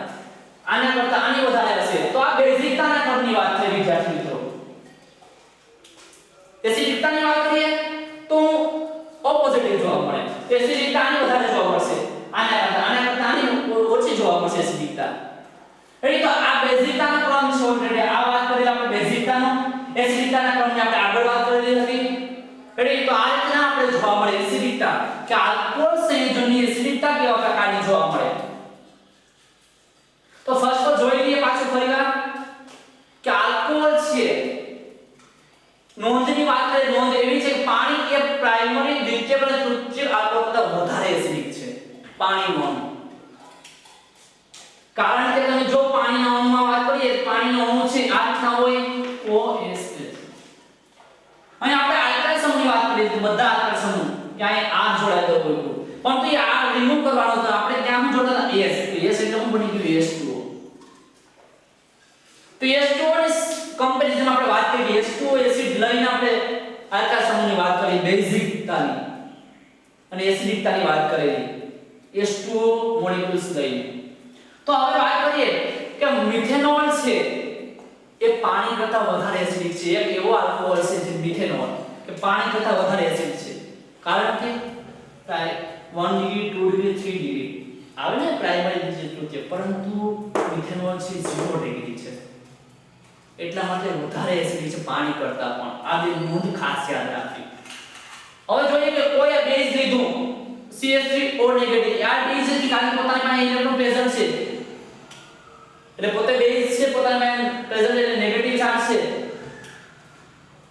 આની વધારે હશે. તો આ બેઝિકતાના ક્રમની વાત થઈ વિદ્યાર્થી મિત્રો. એસિડિકતાની વાત કરીએ તો ઓપોઝિટ જોવા મળે. એસિડિકતા આની વધારે જોવા મળશે આના કરતા આની ઓછી જોવા મળશે એસિડિકતા. એટલે તો આ બેઝિકતાનો ક્રમ છે ઓલરેડી. આ વાત કરી આપણે બેઝિકતાનો, એસિડિકતાના ક્રમની આપણે આગળ વાત કરેલી હતી. એટલે તો આ રીતના આપણે જવાબ જોવા મળે એસિડિકતા કે આલ્કોહોલ સંયોજનની એસિડિકતા કેવા પ્રકારની જોવા મળે. તો ફર્સ્ટ તો જોઈ લઈએ પાછું ફરીવાર કે આલ્કોહોલ છે નોંધની વાત કરીએ નોંધ એવી છે કે પાણી એ પ્રાઇમરી દ્વિતીયક અને તૃતીયક આલ્કોહોલ કરતા વધારે એસિડિક છે પાણીનો અણુ. કારણ કે તમે જો પાણીના અણુમાં વાત કરીએ પાણીનો અણુ છે આ રીતના હોય OH. અહીં આપણે આલ્કાઇલ સમૂહની વાત કરીએ તો બધા આલ્કાઇલ સમૂહ ક્યાંય આ જોડાયેલો હોય પણ તો આ રિમૂવ કરવાનો તો આપણે ત્યાં શું જોડતા હતા S. તો S એટલે શું બની ગયું H2O. તો H2O ની કમ્પેરિઝન આપણે વાત કરી H2O એસિડ લઈને આપણે આલ્કાઇલ સમૂહની વાત કરી બેઝિકતાની અને એસિડિકતાની વાત કરેલી H2O મોલેક્યુલ્સ લઈને. તો હવે વાત કરીએ કે મિથેનોલ છે એ પાણી કરતા વધારે એસિડિક છે. એક એવો આલ્કોહોલ છે જે મિથેનોલ કે પાણી કરતા વધારે એસિડિક છે. કારણ કે 1 ડિગ્રી 2 ડિગ્રી 3 ડિગ્રી આવે ને પ્રાઇમરી જે પરંતુ મિથેનોલ છે 0 ડિગ્રી છે. એટલા માટે વધારે એસિડિક છે પાણી કરતા પણ. આ બે નોંધ ખાસ યાદ રાખવી. હવે જોઈએ કે કોઈ બેઝ લીધું CH3O નેગેટિવ આ બેઝ ની કારણ પોતાની પાસે ઇલેક્ટ્રોન પ્રેઝન્ટ છે એટલે પોતે બેઝ છે પોતાની પ્રેઝન્ટ એટલે નેગેટિવ ચાર્જ છે.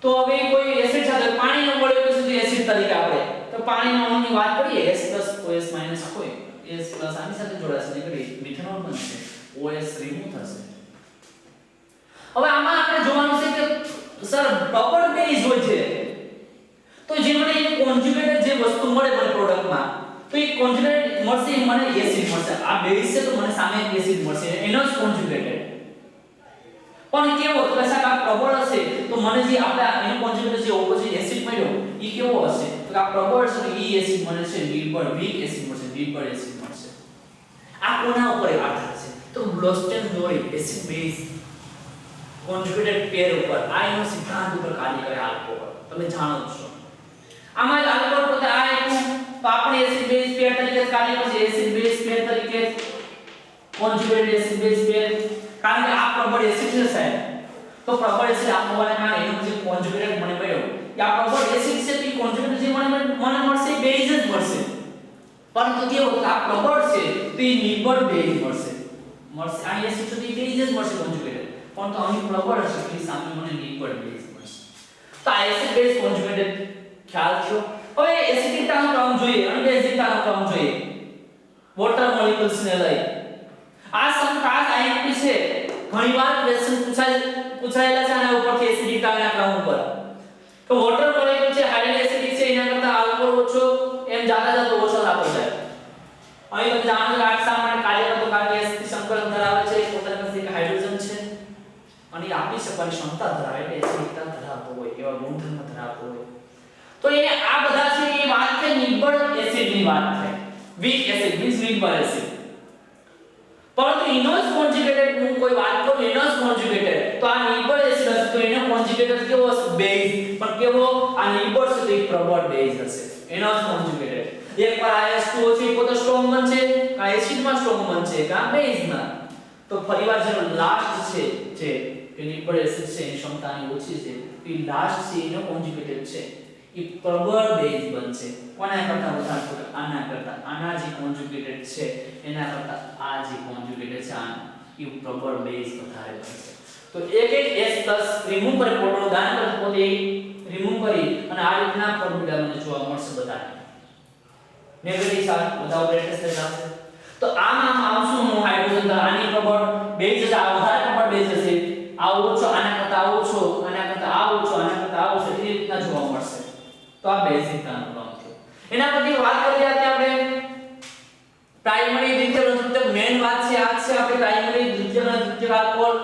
તો હવે કોઈ એસિડ સાથે પાણીનો મોલેક્યુલ સુધી એસિડ તરીકે આપણે તો પાણીના અણુની વાત કરીએ H+ OH- હોય H+ આની સાથે જોડાશે નેગેટિવ મિથેનોલ બનશે OH રિમૂવ થશે. હવે આમાં આપણે જોવાનું છે કે સર પ્રોપર બેઝ હોય છે તો જે મને કોન્જ્યુગેટેડ જે વસ્તુ મળે મને પ્રોડક્ટમાં તો એ કોન્જ્યુગેટેડ મળશે મને એસિડ મળશે. આ બેઝ છે તો મને સામે એસિડ મળશે એનો જ કોન્જ્યુગેટેડ. પણ કેવો તો સાહેબ આ પ્રબળ હશે તો મને જે આપણે એનો કોન્જ્યુગેટેડ જે ઓપોઝિટ એસિડ મળ્યો એ કેવો હશે તો આ પ્રબળ છે તો ઈ એસિડ મળે છે નિર્બળ વીક એસિડ મળશે નિર્બળ એસિડ મળશે. આ કોના ઉપર આધાર છે તો બ્લોસ્ટેન થિયરી એસિડ બેઝ કોન્જ્યુગેટેડ પેર ઉપર આ એનો સિદ્ધાંત ઉપર કાર્ય કરે આલ્કોહોલ તમે જાણો છો. આમાં જ આલ્કોહોલ પોતે આ એકનું તો આપણે એસિડ બેઝ પેર તરીકે કાર્ય કરશે એસિડ બેઝ પેર તરીકે કોન્જ્યુગેટેડ એસિડ બેઝ પેર. કારણ કે આ પ્રબળ એસિડ છે સાહેબ તો પ્રબળ એસિડ આપવાને કારણે એનો જે કોન્જ્યુગેટેડ મને મળ્યો કે આ પ્રબળ એસિડ છે તો કોન્જ્યુગેટેડ જે મને મળશે બેઝ જ મળશે. પરંતુ કેવો કે આ પ્રબળ છે તો એ નિર્બળ બેઝ મળશે આ એસિડ છે તો બેઝ જ મળશે કોન્જ્યુગેટેડ પણ તો અહીં પ્રબળ હશે તો સામે મને નિર્બળ બેઝ મળશે. તો આ એસિડ બેઝ કોન્જ્યુગેટેડ ખ્યાલ થયો. હવે એસિડિકતાનો ક્રમ જોઈએ અને બેઝિકતાનો ક્રમ જોઈએ વોટર મોલેક્યુલ્સ ને લઈ. આ ખાસ આઈએમપી છે ઘણીવાર ક્વેશ્ચન પૂછાયેલા છે આના ઉપરથી એસિડિકતાના ક્રમ ઉપર. તો વોટર મોલેક્યુલ છે હાઈલી એસિડિક છે એના કરતા આલ્કોહોલ ઓછો એમ જાતા જતો ઓછો થતો જાય. અહીં તમે જાણો છો કે શા માટે કાર્ય કરતો કારણ કે એસિડ સંકલન ધરાવે છે પોતાની પાસે એક હાઇડ્રોજન છે અને આપી શકવાની ક્ષમતા ધરાવે એટલે એસિડિકતા ધરાવતો હોય એવા ગુણધર્મ ધરાવતો હોય. તો એ આ બધા છે એ વાત છે નિર્બળ એસિડની વાત છે વીક એસિડ મીન્સ નિર્બળ એસિડ. પરંતુ એનો જ કોન્જ્યુગેટેડ હું કોઈ વાત કરું એનો જ કોન્જ્યુગેટેડ તો આ નિર્બળ એસિડ હશે તો એનો કોન્જ્યુગેટેડ કેવો હશે બેઝ પણ કેવો આ નિર્બળ છે તો એક પ્રબળ બેઝ હશે એનો જ કોન્જ્યુગેટેડ. એકવાર આ H2O છે પોતે સ્ટ્રોંગ બનશે આ એસિડમાં સ્ટ્રોંગ બનશે આ બેઝમાં. તો ફરીવાર જેનો લાસ્ટ છે જે નિર્બળ એસિડ છે એની ક્ષમતાની ઓછી છે એ લાસ્ટ છે એનો કોન્જ્યુગેટેડ છે એ પ્રબળ બેઝ બનશે. કોના કરતા વધારે આના કરતા આના જે કોન્જ્યુગેટેડ છે એના કરતા આ જે કોન્જ્યુગેટેડ છે આ એ પ્રબળ બેઝ વધારે બનશે. તો એક H+ રિમૂવ કરી પોતાનું દાન કરે પોતે રિમૂવ કરી અને આ રીતના ફોર્મ્યુલા મને જોવા મળશે બધા નેગેટિવ ચાર્જ બધા ઉપર એટેચ થઈ જશે. તો આમાં આવશું હું હાઇડ્રોજન આની પ્રબળ બેઝ છે આ વધારે પ્રબળ બેઝ છે આ ઓછો આના કરતા ઓછો આના કરતા આ ઓછો આના કરતા ઓછો એ રીતના જોવા મળશે. તો આ બેઝિકતાનો ક્રમ છે. એના પછી વાત કરીએ આપણે પ્રાઇમરી દ્વિતીયક અને તૃતીયક મેઈન વાત છે આ છે આપણે પ્રાઇમરી દ્વિતીયક અને તૃતીયક આલ્કોહોલ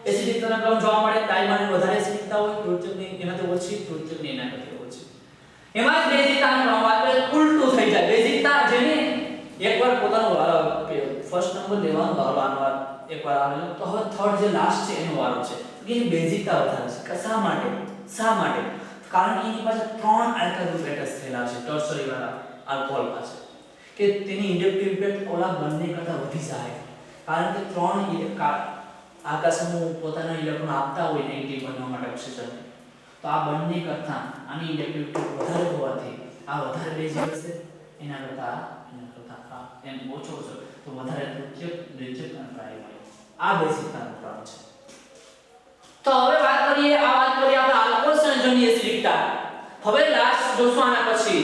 એસિડિકતાનો ક્રમ જોવા મળે. પ્રાઇમરી વધારે એસિડિકતા હોય તૃતીયકની એનાથી ઓછી તૃતીયકની એનાથી ઓછી. એમાં જ બેઝિકતાનો ક્રમ વાત કરીએ ઉલટું થઈ જાય. બેઝિકતા જેને એકવાર પોતાનો ફર્સ્ટ નંબર લેવાનો વારો આનો એકવાર આવેલો તો હવે થર્ડ જે લાસ્ટ છે એનો વારો છે કે બેઝિકતા વધારે છે. શા માટે કારણ કે એની પાસે 3 આલ્કાઇલ ગ્રુપ એટેચ થયેલા છે ટર્શરી વાળા આલ્કોહોલ પાસે કે તેની ઇન્ડક્ટિવ ઇફેક્ટ ઓલા બંને કરતા વધી જાય. કારણ કે 3 આલ્કા સમૂહ પોતાના ઇલેક્ટ્રોન આપતા હોય નેગેટિવ બનવા માટે ઓક્સિજન તો આ બંને કરતા આની ઇન્ડક્ટિવ ઇફેક્ટ વધારે હોવાથી આ વધારે બેઝિક હશે એના કરતા આ એમ ઓછો હશે તો વધારે દ્વિતીયક અને પ્રાઇમરી આ બેઝિક તારણ છે. તો હવે વાત કરીએ આપણે આલ્કોહોલ સંયોજનની એસિડિકતા. હવે લાસ્ટ જોશું આના પછી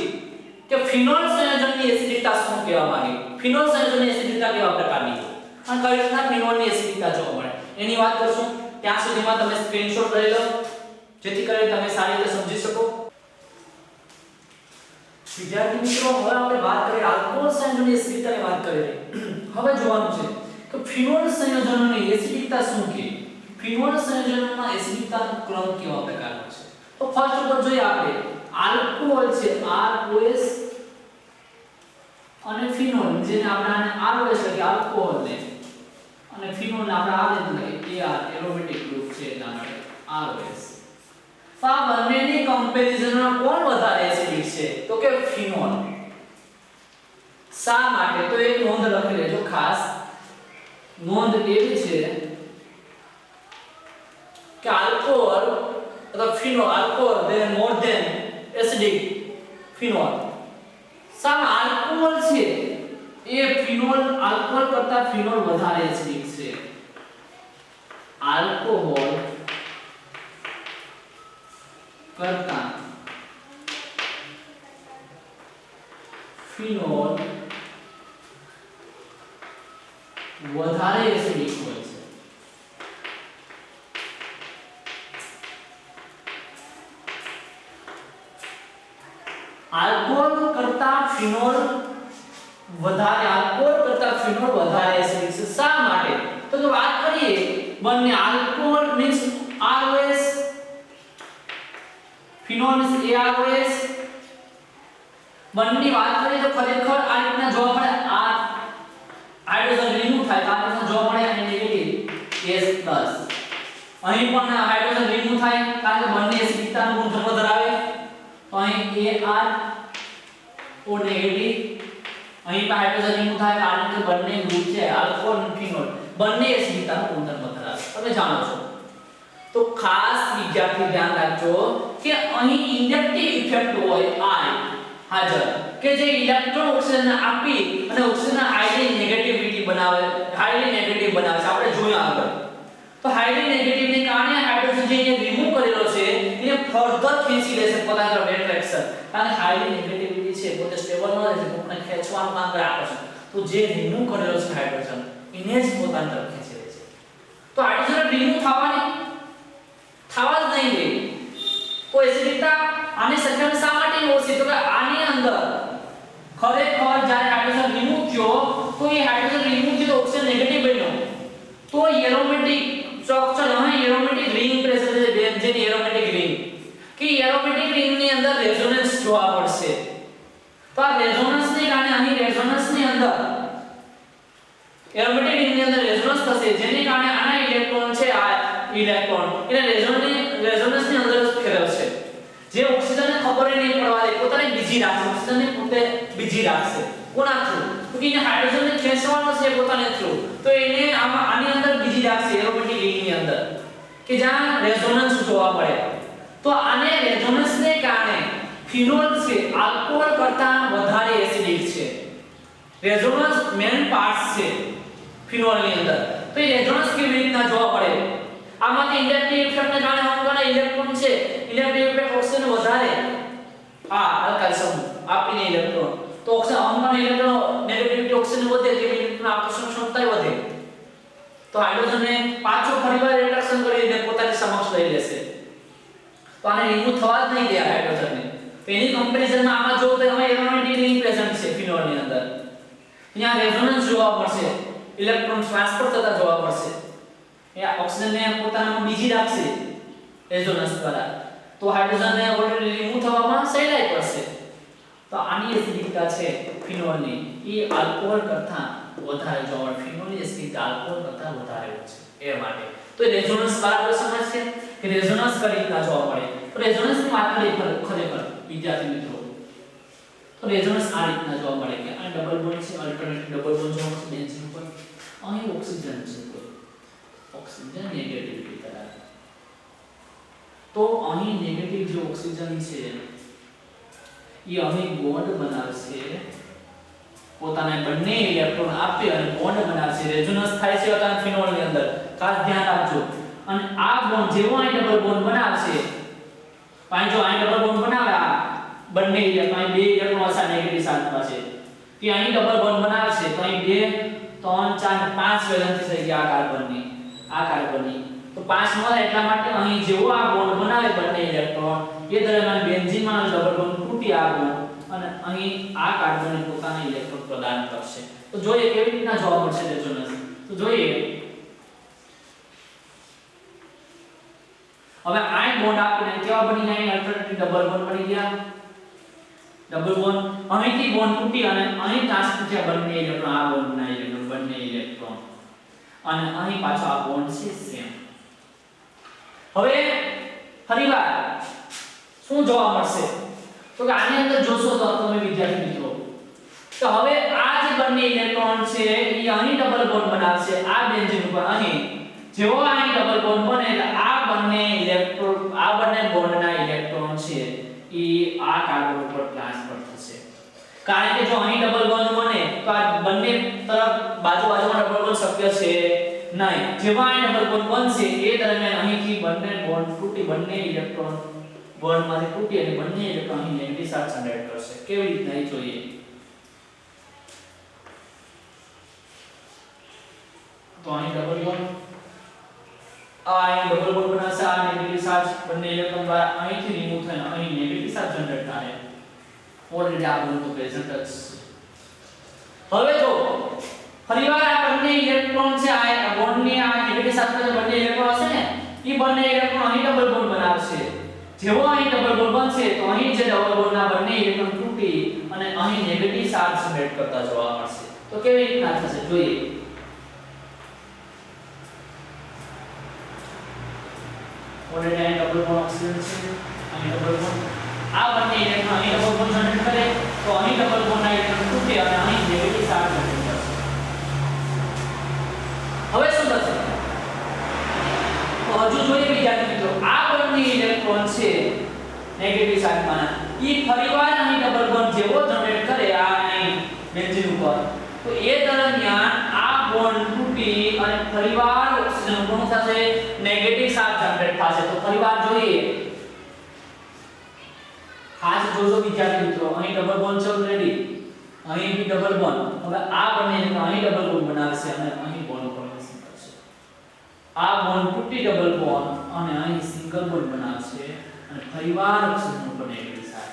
કે ફિનોલ સંયોજનની એસિડિકતા શું કહેવા માંગે. ફિનોલ સંયોજનની એસિડિકતા કેવા પ્રકારની છે અને કઈ રીતના ફિનોલની એસિડિકતા જોવા મળે એની વાત કરશું. ત્યાં સુધીમાં તમે સ્ક્રીનશોટ લઈ લો જેથી કરીને તમે સારી રીતે સમજી શકો. વિદ્યાર્થી મિત્રો હવે આપણે વાત કરીએ આલ્કોહોલ સંયોજનની એસિડિકતાની વાત કરીએ. હવે જોવાનું છે કે ફિનોલ સંયોજનોની એસિડિકતા શું છે. ફિનોલ સંયોજનોમાં એસિડિકતાનો ક્રમ કેવા પ્રકારનો છે. તો ફર્સ્ટ ઓફ ઓલ જોઈએ આપણે આલ્કોહોલ છે ROS અને ફિનોલ જેને આપણે ROS એટલે આલ્કોહોલ ને અને ફિનોલ ને આપણે લઈએ AR એરોમેટિક ગ્રુપ છે એટલા માટે ROS. તો આ બંનેની કમ્પેરિઝનમાં કોણ વધારે એસિડિક છે તો કે ફિનોલ. શા માટે તો એક નોંધ લખી લેજો ખાસ. નોંધ એવી છે કે આલ્કોહોલ અથવા phenol alcohol they are more than acidic phenol. સામે આલ્કોહોલ છે એ ફિનોલ આલ્કોહોલ કરતા ફિનોલ વધારે એસિડિક છે. આલ્કોહોલ કરતા ફિનોલ વધારે એસિડિક હોય છે. આલ્કોહોલ કરતા ફિનોલ વધારે એસિડિક છે. શા માટે તો જો વાત કરીએ બંને alcohol means ROS phenol means AROS બંનેની વાત કરીએ તો ખરેખર આ રીતના જોવા મળે. આ હાઇડ્રોજન રિમૂવ થાય તો આ રીતના જોવા મળે અને નેગેટિવ S+ અહીં પણ હાઇડ્રોજન રિમૂવ થાય કારણ કે બંને એસિડિકતાનો ગુણધર્મ ધરાવે તો અહીં AR O નેગેટિવ અહીં પણ હાઇડ્રોજન રિમૂવ થાય કારણ કે બંને ગ્રુપ છે આલ્કોહોલ અને ફિનોલ બંને એસિડિકતાનો ગુણધર્મ ધરાવે તમે જાણો છો. તો ખાસ વિદ્યાર્થી ધ્યાન રાખજો કે અહીં ઇન્ડક્ટિવ ઇફેક્ટ હોય I હાજર કે જે ઇલેક્ટ્રોન ઓક્સિજન આપી અને ઓક્સિજન હાઈલી નેગેટિવિટી બનાવે છે આપણે જોયું આગળ. તો હાઈલી નેગેટિવ ને કારણે હાઇડ્રોજન જે રિમૂવ કરેલો છે એને ફર્ધર ખેંચી લેશે પોતાના તરફ એટ્રેક્શન કારણ કે હાઈલી નેગેટિવિટી છે પોતે સ્ટેબલ ન રહે છે કોકને ખેંચવાનું કામ કરે આકર્ષણ. તો જે રિમૂવ કરેલો છે હાઇડ્રોજન એને જ પોતાના તરફ ખેંચી લે છે. તો હાઇડ્રોજન રિમૂવ થવા જ નહીં દે. તો એસિડિકતા આની સંખ્યા શા માટે ઓછી તો કે આની અંદર ખરેખર જ્યારે હાઇડ્રોજન રિમૂવ થયો તો એ હાઇડ્રોજન રિમૂવ થયો તો ઓક્સિજન નેગેટિવ બન્યો તો એરોમેટિક સ્ટ્રક્ચર અહીં એરોમેટિક રિંગ પ્રેશર છે જેની એરોમેટિક રિંગ કે એરોમેટિક રિંગ ની અંદર રેઝોનન્સ જોવા મળશે. તો આ રેઝોનન્સ ને કારણે અહીં રેઝોનન્સ ની અંદર એરોમેટિક રિંગ ની અંદર રેઝોનન્સ થશે જેને કારણે આના ઇલેક્ટ્રોન છે આ ઇલેક્ટ્રોન એને રેઝોનન્સ ની અંદર ફેરવશે જે ઓક્સિજનને ખબર નહીં પડવા દે પોતાને બીજી રાખશે ઓક્સિજનને પોતે બીજી રાખશે. કોના થ્રુ તો કે એને હાઇડ્રોજનને ખેંચવાનો છે પોતાને થ્રુ તો એને આની અંદર બીજી રાખશે એરોમેટિક રિંગ ની અંદર કે જ્યાં રેઝોનન્સ જોવા મળે. તો આને રેઝોનન્સ ને કારણે ફિનોલ છે આલ્કોહોલ કરતા વધારે એસિડિક છે. રેઝોનન્સ મેઇન પાર્ટ છે ફિનોલ ની અંદર. તો એ રેઝોનન્સ કેવી રીતના જોવા પડે આમાંથી ઇન્ડક્ટિવ ઇફેક્ટને કારણે અણુના ઇલેક્ટ્રોન છે ઇલેક્ટ્રિક ઇફેક્ટ ઓક્સિજન વધારે અલ્કાઇલ સમૂહ આપીને ઇલેક્ટ્રોન તો ઓક્સિજન અણુના ઇલેક્ટ્રોન નેગેટિવિટી ઓક્સિજન વધે કે ઇલેક્ટ્રોન આકર્ષણ ક્ષમતા વધે તો હાઇડ્રોજનને પાછો ફરીવાર રિડક્શન કરીને પોતાની સમક્ષ લઈ લેશે. તો આને રિમૂવ થવા જ નહીં દે હાઇડ્રોજનને. તો એની કમ્પેરિઝનમાં આમાં જો તો આમાં એરોમેટિક રિંગ પ્રેઝન્ટ છે ફિનોલ ની અંદર. અહીંયા રેઝોનન્સ જોવા મળશે ઇલેક્ટ્રોન ટ્રાન્સફર થતા જોવા મળશે. એ ઓક્સિજનને પોતાનામાં બીજી રાખશે રેઝોનન્સ દ્વારા તો હાઇડ્રોજનને ઓલરેડી રિમૂવ થવામાં સહેલાઈ પડશે. તો આની એસિડિકતા છે ફિનોલની એ આલ્કોહોલ કરતા વધારે જોવા મળે. ફિનોલની એસિડિકતા આલ્કોહોલ કરતા વધારે હોય છે એ માટે. તો રેઝોનન્સ બરાબર સમજશે કે રેઝોનન્સ કઈ રીતના જોવા મળે. તો રેઝોનન્સની વાત કરીએ ખરેખર વિદ્યાર્થી મિત્રો તો રેઝોનન્સ આ રીતના જોવા મળે કે આ ડબલ બોન્ડ છે અલ્ટરનેટિવ ડબલ બોન્ડ જોવા મળશે બેન્ઝીન ઉપર અહીં ઓક્સિજન છે ઓક્સિજન નેગેટિવિટી ધરાવે તો અહીં નેગેટિવ જે ઓક્સિજન છે એ અહીં બોન્ડ બનાવશે, પોતાને બંને ઇલેક્ટ્રોન આપી અને બોન્ડ બનાવશે. રેઝોનન્સ થાય છે અત્યારે ફિનોલની અંદર, ખાસ ધ્યાન રાખજો. અને આ બોન્ડ જેવો અહીં ડબલ બોન્ડ બનાવશે, પાછો જો અહીં ડબલ બોન્ડ બનાવે, આ બંને ઇલેક્ટ્રોન બે ઇલેક્ટ્રોન હશે નેગેટિવ ચાર્જ પાસે, કે અહીં ડબલ બોન્ડ બનાવશે તો અહીં 2 3 4 5 વેલેન્સી થઈ ગયા આ કાર્બનની. તો 5 ન થાય એટલા માટે અહીં જેવો આ બોન્ડ બનાવે બંને ઇલેક્ટ્રોન, એ દરમિયાન બેન્ઝીનમાં ડબલ બોન્ડ તૂટી આ બોન્ડ અને અહીં આ કાર્બનને પોતાના ઇલેક્ટ્રોન પ્રદાન કરશે. તો જોઈએ કેવી રીતના જોવા મળશે રેઝોનન્સ. તો જોઈએ હવે આ બોન્ડ આપીને કેવા બની ગયા, અલ્ટરનેટિવ ડબલ બોન્ડ બની ગયા. ડબલ બોન્ડ અહીંથી બોન્ડ તૂટી અને અહીં ટ્રાન્સફર થયા બંને ઇલેક્ટ્રોન, આ બોન્ડના ઇલેક્ટ્રોન બંને ઇલેક્ટ્રોન, અને અહીં પાછો આ બોન્ડ છે સેમ. હવે ફરીવાર શું જોવા મળશે, તો કે આની અંદર જોશો તો તમે વિદ્યાર્થી મિત્રો, તો હવે આ જે બંને ઇલેક્ટ્રોન છે એ અહીં ડબલ બોન્ડ બનાવશે આ બેન્ઝીન ઉપર. અહીં જેવો અહીં ડબલ બોન્ડ બને એટલે આ બંને ઇલેક્ટ્રોન, આ બંને બોન્ડના ઇલેક્ટ્રોન છે એ આ કાર્બન ઉપર ટ્રાન્સફર થશે. કારણ કે જો અહીં ડબલ બોન્ડ બને તો આ બંને તરફ બાજુમાં ડબલ બોન્ડ શક્ય છે નહીં. જેવા અહીં ડબલ બોન્ડ બનશે એ દરમિયાન અહીંથી બંને બોન્ડ તૂટી, બંને ઇલેક્ટ્રોન બોન્ડમાંથી તૂટી અને બંને ઇલેક્ટ્રોન અહીં નેગેટિવ ચાર્જ જનરેટ કરશે. કેવી રીતના એ જોઈએ. તો અહીં ડબલ બોન્ડ, અહીં ડબલ બોન્ડ બનાવશે, આ નેગેટિવ ચાર્જ બંને ઇલેક્ટ્રોન દ્વારા અહીંથી રિમૂવ થઈને અહીં નેગેટિવ ચાર્જ જનરેટ થાય. ઓલરેડી આ બોન્ડ તો પ્રેઝન્ટ જ છે. હવે જો ફરીવાર આ બંને ઇલેક્ટ્રોન છે, આ બોન્ડની આ નેગેટિવ ચાર્જ પર બંને ઇલેક્ટ્રોન હશે ને, એ બંને ઇલેક્ટ્રોન અહીં ડબલ બોન્ડ બનાવશે. જેવો અહીં ડબલ બોન્ડ બનશે તો અહીં જે ડબલ બોન્ડના બંને ઇલેક્ટ્રોન તૂટી અને અહીં નેગેટિવ ચાર્જ જનરેટ કરતા જોવા મળશે. તો કેવી રીતના થશે જોઈએ. ઓલરેડી અહીં ડબલ બોન્ડ ઓક્સિજન છે, અહીં ડબલ બોન્ડ, આ બંને ઇલેક્ટ્રોન અહીં ડબલ બોન્ડ જનરેટ કરે તો અહીં ડબલ બોન્ડના ઇલેક્ટ્રોન તૂટે અને અહીં નેગેટિવ ચાર્જ જનરેટ કરશે. હવે શું થશે, તો હજુ જોઈએ વિદ્યાર્થી મિત્રો, આ બંને ઇલેક્ટ્રોન છે નેગેટિવ ચાર્જમાં, ઈ ફરીવાર અહીં ડબલ બોન્ડ જેવો જનરેટ કરે આ અહીં બેન્ઝીન ઉપર, તો એ દરમિયાન આ બોન્ડ તૂટી અને ફરીવાર ઓક્સિજન ઉપર થશે નેગેટિવ ચાર્જ જનરેટ થશે. તો ફરીવાર જોઈએ, ખાસ જોજો વિદ્યાર્થી મિત્રો, અહીં ડબલ બોન્ડ છે ઓલરેડી, અહીં બી ડબલ બોન્ડ. હવે આ બંને અહીં ડબલ બોન્ડ બનાવશે અને અહીં બોન્ડ ફોર્મેશન કરશે. આ બોન્ડ તૂટી ડબલ બોન્ડ અને અહીં સિંગલ બોન્ડ બનાવશે અને ફરીવાર ઓક્સિજન ઉપર નેગેટિવ ચાર્જ.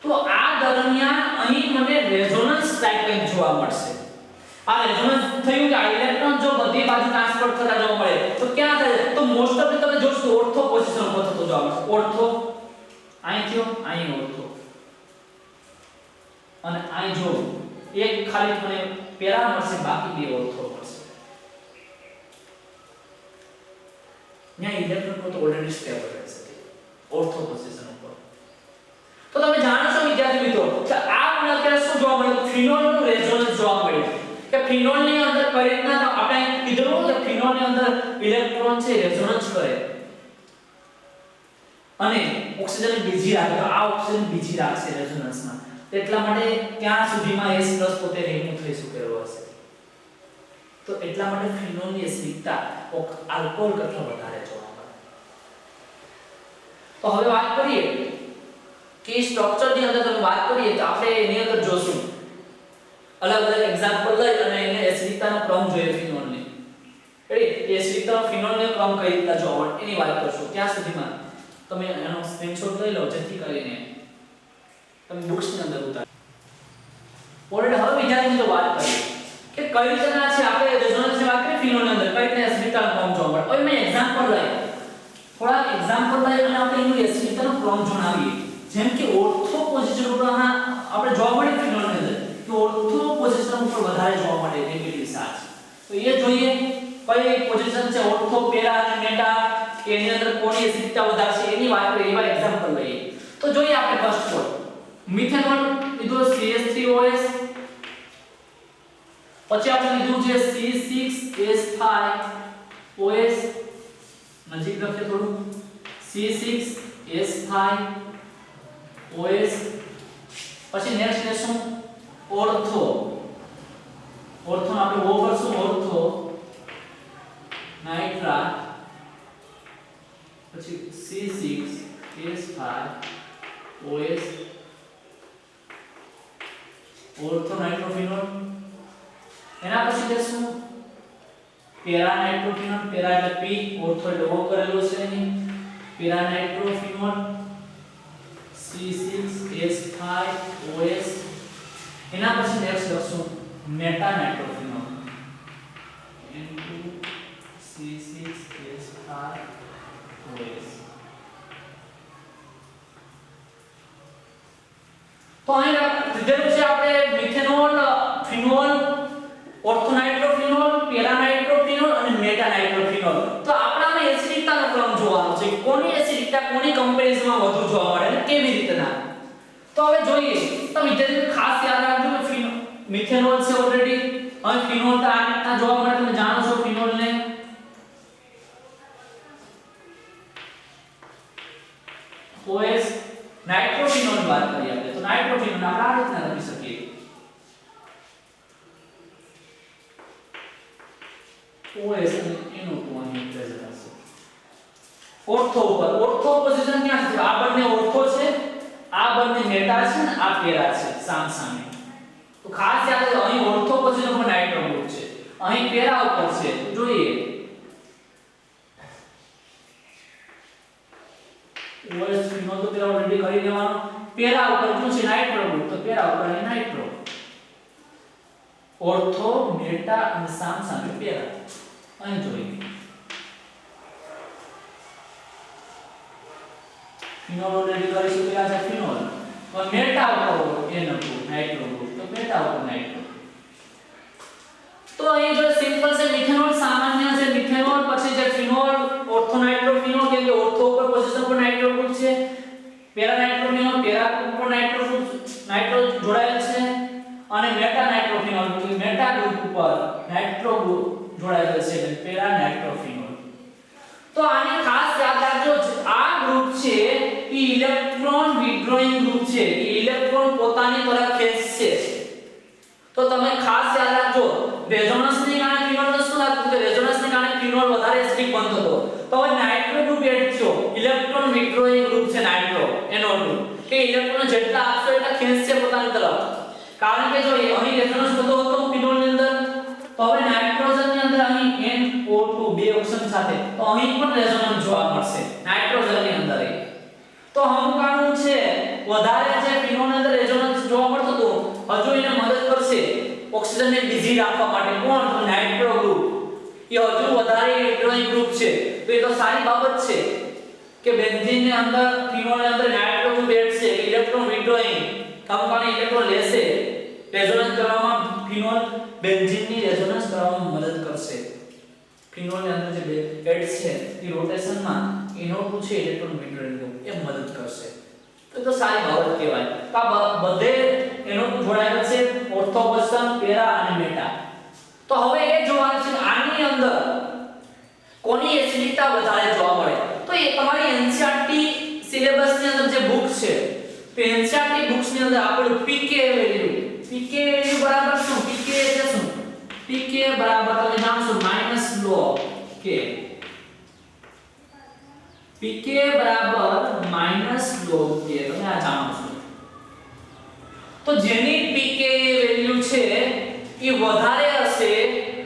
તો આ દરમિયાન અહીં મને રેઝોનન્સ ટાઈપ કંઈક જોવા મળશે. આ રેઝોનન્સ થયું કે આ ઇલેક્ટ્રોન જો બધી બાજુ ટ્રાન્સફર થતા જોવા મળે તો ક્યાં થાય, તો મોસ્ટ ઓફ તમે જોશો ઓર્થો પોઝિશન ઉપર થતો જોવા મળશે. ઓર્થો અહીં થયો, અહીં ઓર્થો, અને અહીં જો એક ખાલી મને પેરા મળશે, બાકી બે ઓર્થો મળશે. ત્યાં ઇલેક્ટ્રોન તો ઓલરેડી સ્ટેબલ રહેશે ઓર્થો પોઝિશન ઉપર. તો તમે જાણો છો વિદ્યાર્થી મિત્રો કે આ મને અત્યારે શું જોવા મળ્યું, ફિનોલનું રેઝોનન્સ જોવા મળ્યું કે ફિનોલની અંદર કઈ રીતના આપણે કીધું કે ફિનોલની અંદર ઇલેક્ટ્રોન છે રેઝોનન્સ કરે અને ઓક્સિજન બીજી રાખે, આ ઓક્સિજન બીજી રાખશે રેઝોનન્સમાં. એટલા માટે ત્યાં સુધીમાં S+ પોતે રિમૂવ થઈ ચૂકેલો હશે. તો એટલા માટે ફિનોલની એસિડિકતા આલ્કોહોલ કરતા વધારે જોવા મળે. તો હવે વાત કરીએ કે સ્ટ્રક્ચરની અંદર તમે વાત કરીએ તો આપણે એની અંદર જોશું અલગ અલગ એક્ઝામ્પલ લઈ અને એને એસિડિકતાનો ક્રમ જોઈએ ફિનોલની. રેડી, એસિડિકતાનો ફિનોલનો ક્રમ કઈ રીતના જોવા મળે એની વાત કરશું. ત્યાં સુધીમાં તમે એનો સ્ક્રીનશોટ લઈ લો જેથી કરીને તમે બુક્સની અંદર ઉતારો. ઓલરેડી હવે વિદ્યાર્થી મિત્રો વાત કરીએ કે કઈ રીતના છે આપણે રેઝોનન્સની વાત કરીએ ફિનોલની અંદર કઈ રીતે એસિડિકતાનો ક્રમ જોવા મળે. હવે મેં એક્ઝામ્પલ લઈ થોડા એક્ઝામ્પલ લઈ અને આપણે એનું એસિડિકતાનો ક્રમ જણાવીએ. જેમ કે ઓર્થો પોઝિશન ઉપર આપણે જોવા મળે ફિનોલની અંદર કે ઓર્થો પોઝિશન ઉપર વધારે જોવા મળે નેગેટિવ ચાર્જ. તો એ જોઈએ કઈ પોઝિશન છે ઓર્થો, પેરા અને મેટા, એની અંદર કોની એસિડિકતા વધારે છે એની વાત કરીએ. એવા એક્ઝામ્પલ લઈએ તો જોઈએ આપણે ફર્સ્ટ ઓફ મિથેનોલ લીધો CH3OS, પછી આપણે લીધું છે C6H5OS, નજીક રાખીએ થોડું, C6H5OS, પછી નેક્સ્ટ લેશું ઓર્થો. ઓર્થો આપણે ઓ કરશું ઓર્થો નાઇટ્રા પછી C6H5 OS ઓર્થો નાઇટ્રોફિનોલ. એના પછી લેશું પેરા નાઇટ્રોફિનોલ. પેરા એટલે P, ઓર્થો એટલે O કરેલો છે અહીં. Para nitrophenol C6H5OS. એના પછી નેક્સ્ટ લખશું મેટા નાઇટ્રોફિનોલ C6H5OS. તો અહીં લીધેલું છે આપણે મિથેનોલ, ફિનોલ, ઓર્થોનાઇટ્રોફિનોલ, પેરાનાઇટ્રોફિનોલ અને મેટાનાઇટ્રોફિનોલ. તો આપણાને એસિડિકતાનો ક્રમ જોવાનો છે. કોની એસિડિકતા કોની કમ્પેરિઝનમાં વધુ જોવા મળે અને કેવી રીતના. તો હવે જોઈએ. તો વિદ્યાર્થીઓ ખાસ યાદ રાખજો કે મિથેનોલ છે ઓલરેડી, અને ફિનોલ તો આ રીતના જોવા મળે. તમે જાણો છો ફિનોલ ને OS. નાઇટ્રોફિનોલ ની વાત કરીએ આપણે તો નાઇટ્રોફિનોલ આપણે આ રીતના લખી શકીએ OS અને NO2 અહીં પ્રેઝન્ટ હશે. ઓર્થો ઉપર ઓર્થો પોઝિશન ક્યાં છે? આ બંને ઓર્થો છે, આ બંને મેટા છે ને આ પેરા છે સામસામે. તો ખાસ યાદ રાખો અહીં ઓર્થો પોઝિશન ઉપર નાઇટ્રો ગ્રુપ છે, અહીં પેરા ઉપર છે. જોઈએ OS ફિનોલ તો પેલા ઓલરેડી કરી દેવાનો. પેરા ઉપર શું છે? Nitro group. તો પેરા ઉપર અહીં નાઇટ્રો, ઓર્થો, મેટા અને સામસામે પેરા. અહીં જોઈએ ફિનોલ ઓલરેડી કરી ચૂકેલા છે ફિનોલ. તો મેટા ઉપર NO2 નાઇટ્રો ગ્રુપ, તો મેટા ઉપર નાઇટ્રો. તો અહીં જો સિમ્પલ છે મિથેનોલ સામાન્ય છે મિથેનોલ, પછી જે ફિનોલ ઓર્થોનાઇટ્રોફિનોલ કે ઓર્થો ઉપર પોઝિશન પર નાઇટ્રો ગ્રુપ છે, પેરાનાઇટ્રોફિનોલ પેરા ઉપર નાઇટ્રો ગ્રુપ નાઇટ્રો જોડાયેલ છે, અને મેટાનાઇટ્રોફિનોલ મેટા ગ્રુપ ઉપર નાઇટ્રો ગ્રુપ જોડાયેલ છે એટલે પેરાનાઇટ્રોફિનોલ. તો આને ખાસ યાદ રાખજો આ ગ્રુપ છે એ ઇલેક્ટ્રોન વિથડ્રોઈંગ ગ્રુપ છે, એ ઇલેક્ટ્રોન પોતાની તરફ ખેંચશે. તો તમે ખાસ યાદ રાખજો રેઝોનન્સને કારણે ફિનોલને શું લાગતું કે રેઝોનન્સને કારણે ફિનોલ વધારે એસિડિક બનતો હતો. તો હવે નાઇટ્રો ગ્રુપ એડ થયો, ઇલેક્ટ્રોન વિથડ્રોઈંગ ગ્રુપ છે નાઇટ્રો NO2 કે ઇલેક્ટ્રોન જેટલા આપશો એટલા ખેંચશે પોતાની તરફ. કારણ કે જો અહીં રેઝોનન્સ થતો હતો ફિનોલની અંદર, તો હવે નાઇટ્રોજનની અંદર અહીં NO2 બે ઓક્સિજન સાથે, તો અહીં પણ રેઝોનન્સ જોવા મળશે નાઇટ્રોજનની અંદર. તો હમુકાનું છે વધારે જે ફિનોલની અંદર રેઝોનન્સ જોવા મળતો હતો હજુ એને મદદ કરશે ઓક્સિજનને બીઝી રાખવા માટે. કોણ? તો નાઇટ્રો ગ્રુપ. એ હજુ વધારે વિથડ્રોઈંગ ગ્રુપ છે. તો એ તો સારી બાબત છે કે બેન્ઝીનની અંદર ફિનોલની અંદર નાઇટ્રો ગ્રુપ એડ છે, ઇલેક્ટ્રોન વિથડ્રોઈંગ હમુકાને ઇલેક્ટ્રોન લેશે, રેઝોનન્સ કરવામાં ફિનોલ બેન્ઝીનની રેઝોનન્સ કરવામાં મદદ કરશે. ફિનોલની અંદર જે એડ્સ છે એ રોટેશનમાં NO2 છે ઇલેક્ટ્રોન વિથડ્રોઈંગ ગ્રુપ એ મદદ કરશે. તો સારી બાબત કહેવાય. તો આ બધે NO2 જોડાયેલ છે ઓર્થો પોઝિશન પેરા અને મેટા. તો હવે એ જોવાનું છે આની અંદર કોની એસિડિકતા વધારે જોવા મળે. તો એ તમારી NCERT સિલેબસની અંદર જે બુક છે તો NCERT બુક્સ ની અંદર આપણું pK વેલ્યુ બરાબર શું? pK એટલે શું? pK બરાબર તમે જાણો છો -log k. pK બરાબર -log k તમે આ જાણો છો. તો જેની pK વેલ્યુ છે એ વધારે હશે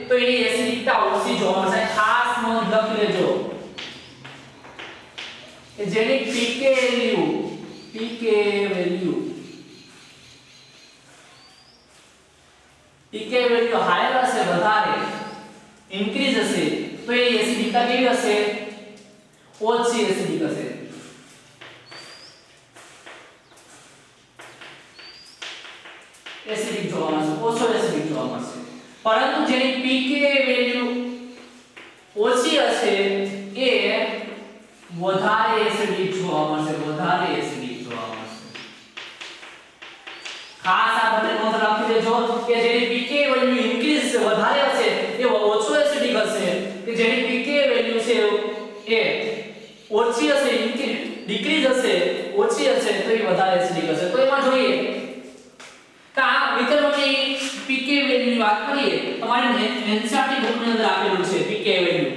તો એની એસિડિકતા ઓછી જોવા મળશે. ખાસ નોંધ લખી લેજો કે જેની pK વેલ્યુ હાયર હશે, વધારે ઇન્ક્રીઝ હશે તો એ એસિડિકતા કેવી હશે? ઓછી એસિડિક હશે. એસિડિક જોવા મળશે, ઓછો એસિડિક જોવા મળશે. પરંતુ જેની pK વેલ્યુ ઓછી હશે એ વધારે એસિડિક જોવા મળશે, વધારે એસિડિક જોવા મળશે. ખાસ આ બધે નોંધ રાખી દેજો કે જેની pK વેલ્યુ ઇન્ક્રીઝ છે, વધારે હશે એ ઓછો એસિડિક હશે, કે જેની pK વેલ્યુ છે એ ઓછી હશે ડિક્રીઝ હશે, ઓછી હશે તો એ વધારે એસિડિક હશે. તો એમાં જોઈએ પીકે વેલ્યુ ની વાત કરીએ તમારી એનસીઈઆરટી બુક ની અંદર આપેલું છે પીકે વેલ્યુ.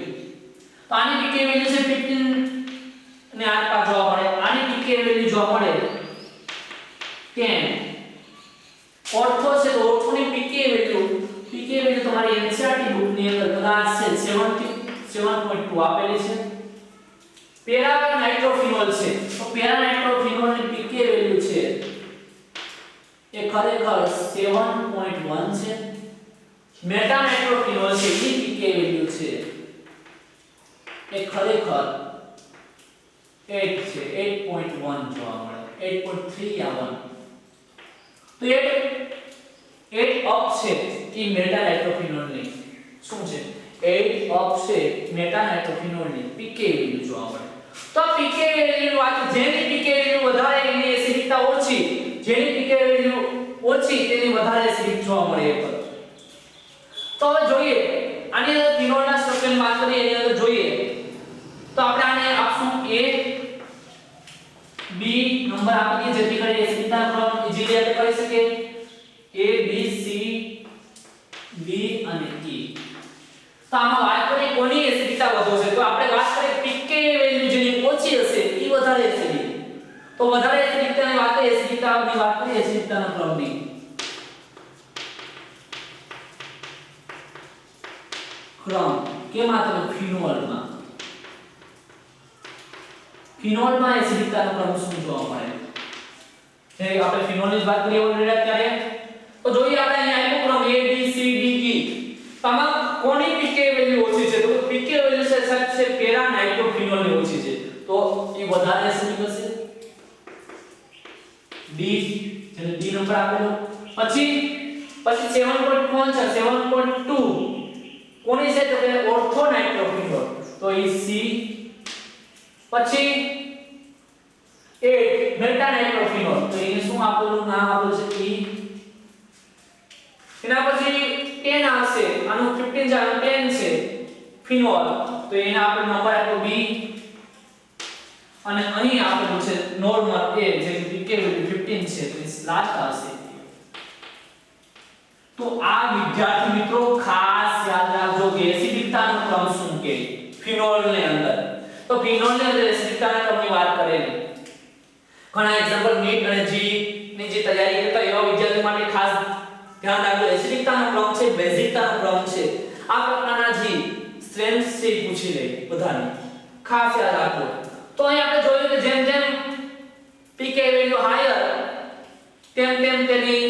તો આની પીકે વેલ્યુ છે 15 ને આસપાસ જોવા મળે. આની પીકે વેલ્યુ જોવા મળે 10. ઓર્થો છે તો ઓર્થોની પીકે વેલ્યુ તમારી એનસીઈઆરટી બુક ની અંદર કદાચ છે 7.2 આપેલી છે. પેરા નાઇટ્રોફિનોલ છે તો પેરા નાઇટ્રોફિનોલ ની પીકે વેલ્યુ છે એ ખરેખર 7.1 છે. મેટા નાઇટ્રોફિનોલ છે એની પીકે વેલ્યુ છે એ ખરેખર 8 છે 8.1 જોવા મળે 8.3 આ 1. તો 8 અપ છે એ મેટા નાઇટ્રોફિનોલ ની શું છે 8 અપ છે મેટા નાઇટ્રોફિનોલ ની પીકે વેલ્યુ જોવા મળે. તો પીકે વેલ્યુ વાત જેની પીકે વેલ્યુ વધારે એની એસિડિકતા ઓછી, જેની પીકે વેલ્યુ ઓછી તેની વધારે એસિડિક જોવા મળે એ પર. તો હવે જોઈએ આની અંદર ફિનોલના સ્ટ્રક્ચરની વાત કરીએ એની અંદર જોઈએ તો આપણે આને આપશું A B નંબર આપીએ જેથી કરીને એસિડિકતાનો ક્રમ ઈઝીલી આપણે કરી શકીએ. A B C D અને E. તો આમાં વાત કરીએ કોની એસિડિકતા વધુ છે તો આપણે વાત કરીએ પીકે વેલ્યુ જેની ઓછી હશે એ વધારે એસિડિક. તો વધારે એસિડિકતાની વાત કરીએ એસિડિકતાની વાત કરીએ એસિડિકતાના ક્રમની. ક્રમ કેમાં તમે ફિનોલમાં એસિડિકતાનો ક્રમ શું જોવા મળે છે. આપણે ફિનોલની વાત કરીએ ઓલરેડી અત્યારે તો જોઈએ આપણે અહીંયા આપ્યો ક્રમ A B C D E. તમામ કોની પીકે વેલ્યુ ઓછી છે તો પીકે વેલ્યુ છે સાહેબ છે પેરા નાઇટ્રોફિનોલ ની ઓછી છે તો એ વધારે એસિડિક હશે. D જેને D નંબર આપેલો. પછી 7.1 છે 7.2 કોની છે તો કે ઓર્થો નાઇટ્રોફિનોલ તો એ C. પછી 8 મેટા નાઇટ્રોફિનોલ તો એને શું આપેલું નામ આપેલું છે E. એના પછી 10 આવશે આનું 15 છે આનું 10 છે ફિનોલ તો એને આપણે નંબર આપ્યો B. અને અહીં આપેલું છે નોર્મલ A જે પીકે વેલ્યુ 15 છે તો લાસ્ટ આવશે. તો આ વિદ્યાર્થી મિત્રો ખાસ યાદ રાખજો કે એસિડિકતાનો ક્રમ શું કે ફિનોલની અંદર. તો ફિનોલની અંદર એસિડિકતાના ક્રમની વાત કરેલી ઘણા એક્ઝામ્પલ નીટ અને જી ની જે તૈયારી કરતા એવા વિદ્યાર્થીઓ માટે ખાસ ધ્યાન રાખજો એસિડિકતાનો ક્રમ છે બેઝિકતાનો ક્રમ છે આ પ્રકારના જી સ્ટ્રેન્થ છે પૂછી લે બધાને ખાસ યાદ રાખજો. તો અહીં આપણે જોયું કે જેમ જેમ પીકે વેલ્યુ હાયર તેમ તેમ તેની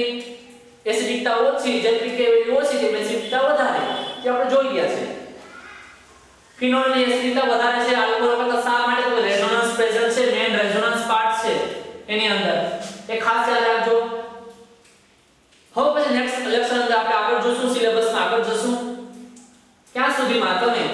એસિડિકતા ઓછી, જેમ પીકે વેલ્યુ ઓછી તેમ એસિડિકતા વધારે જે આપણે જોઈ ગયા છે. ફિનોલની એસિડિકતા વધારે છે આ લોકો કરતા શા માટે તો રેઝોનન્સ પ્રેશર છે મેઈન રેઝોનન્સ પાર્ટ છે એની અંદર એ ખાસ યાદ રાખજો. હવે પછી નેક્સ્ટ લેક્ચર અંદર આપણે આગળ જોશું સિલેબસમાં આગળ જશું ક્યાં સુધીમાં તમે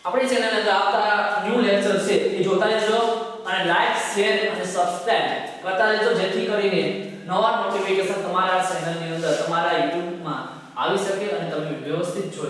આપણી ચેનલ અંદર આવતા ન્યૂ લેક્ચર છે એ જોતા રહેજો અને લાઈક શેર અને સબસ્ક્રાઇબ કરતા રહેજો જેથી કરીને નવા નોટિફિકેશન તમારા ચેનલની અંદર તમારા YouTube માં આવી શકે અને તમે વ્યવસ્થિત જોઈ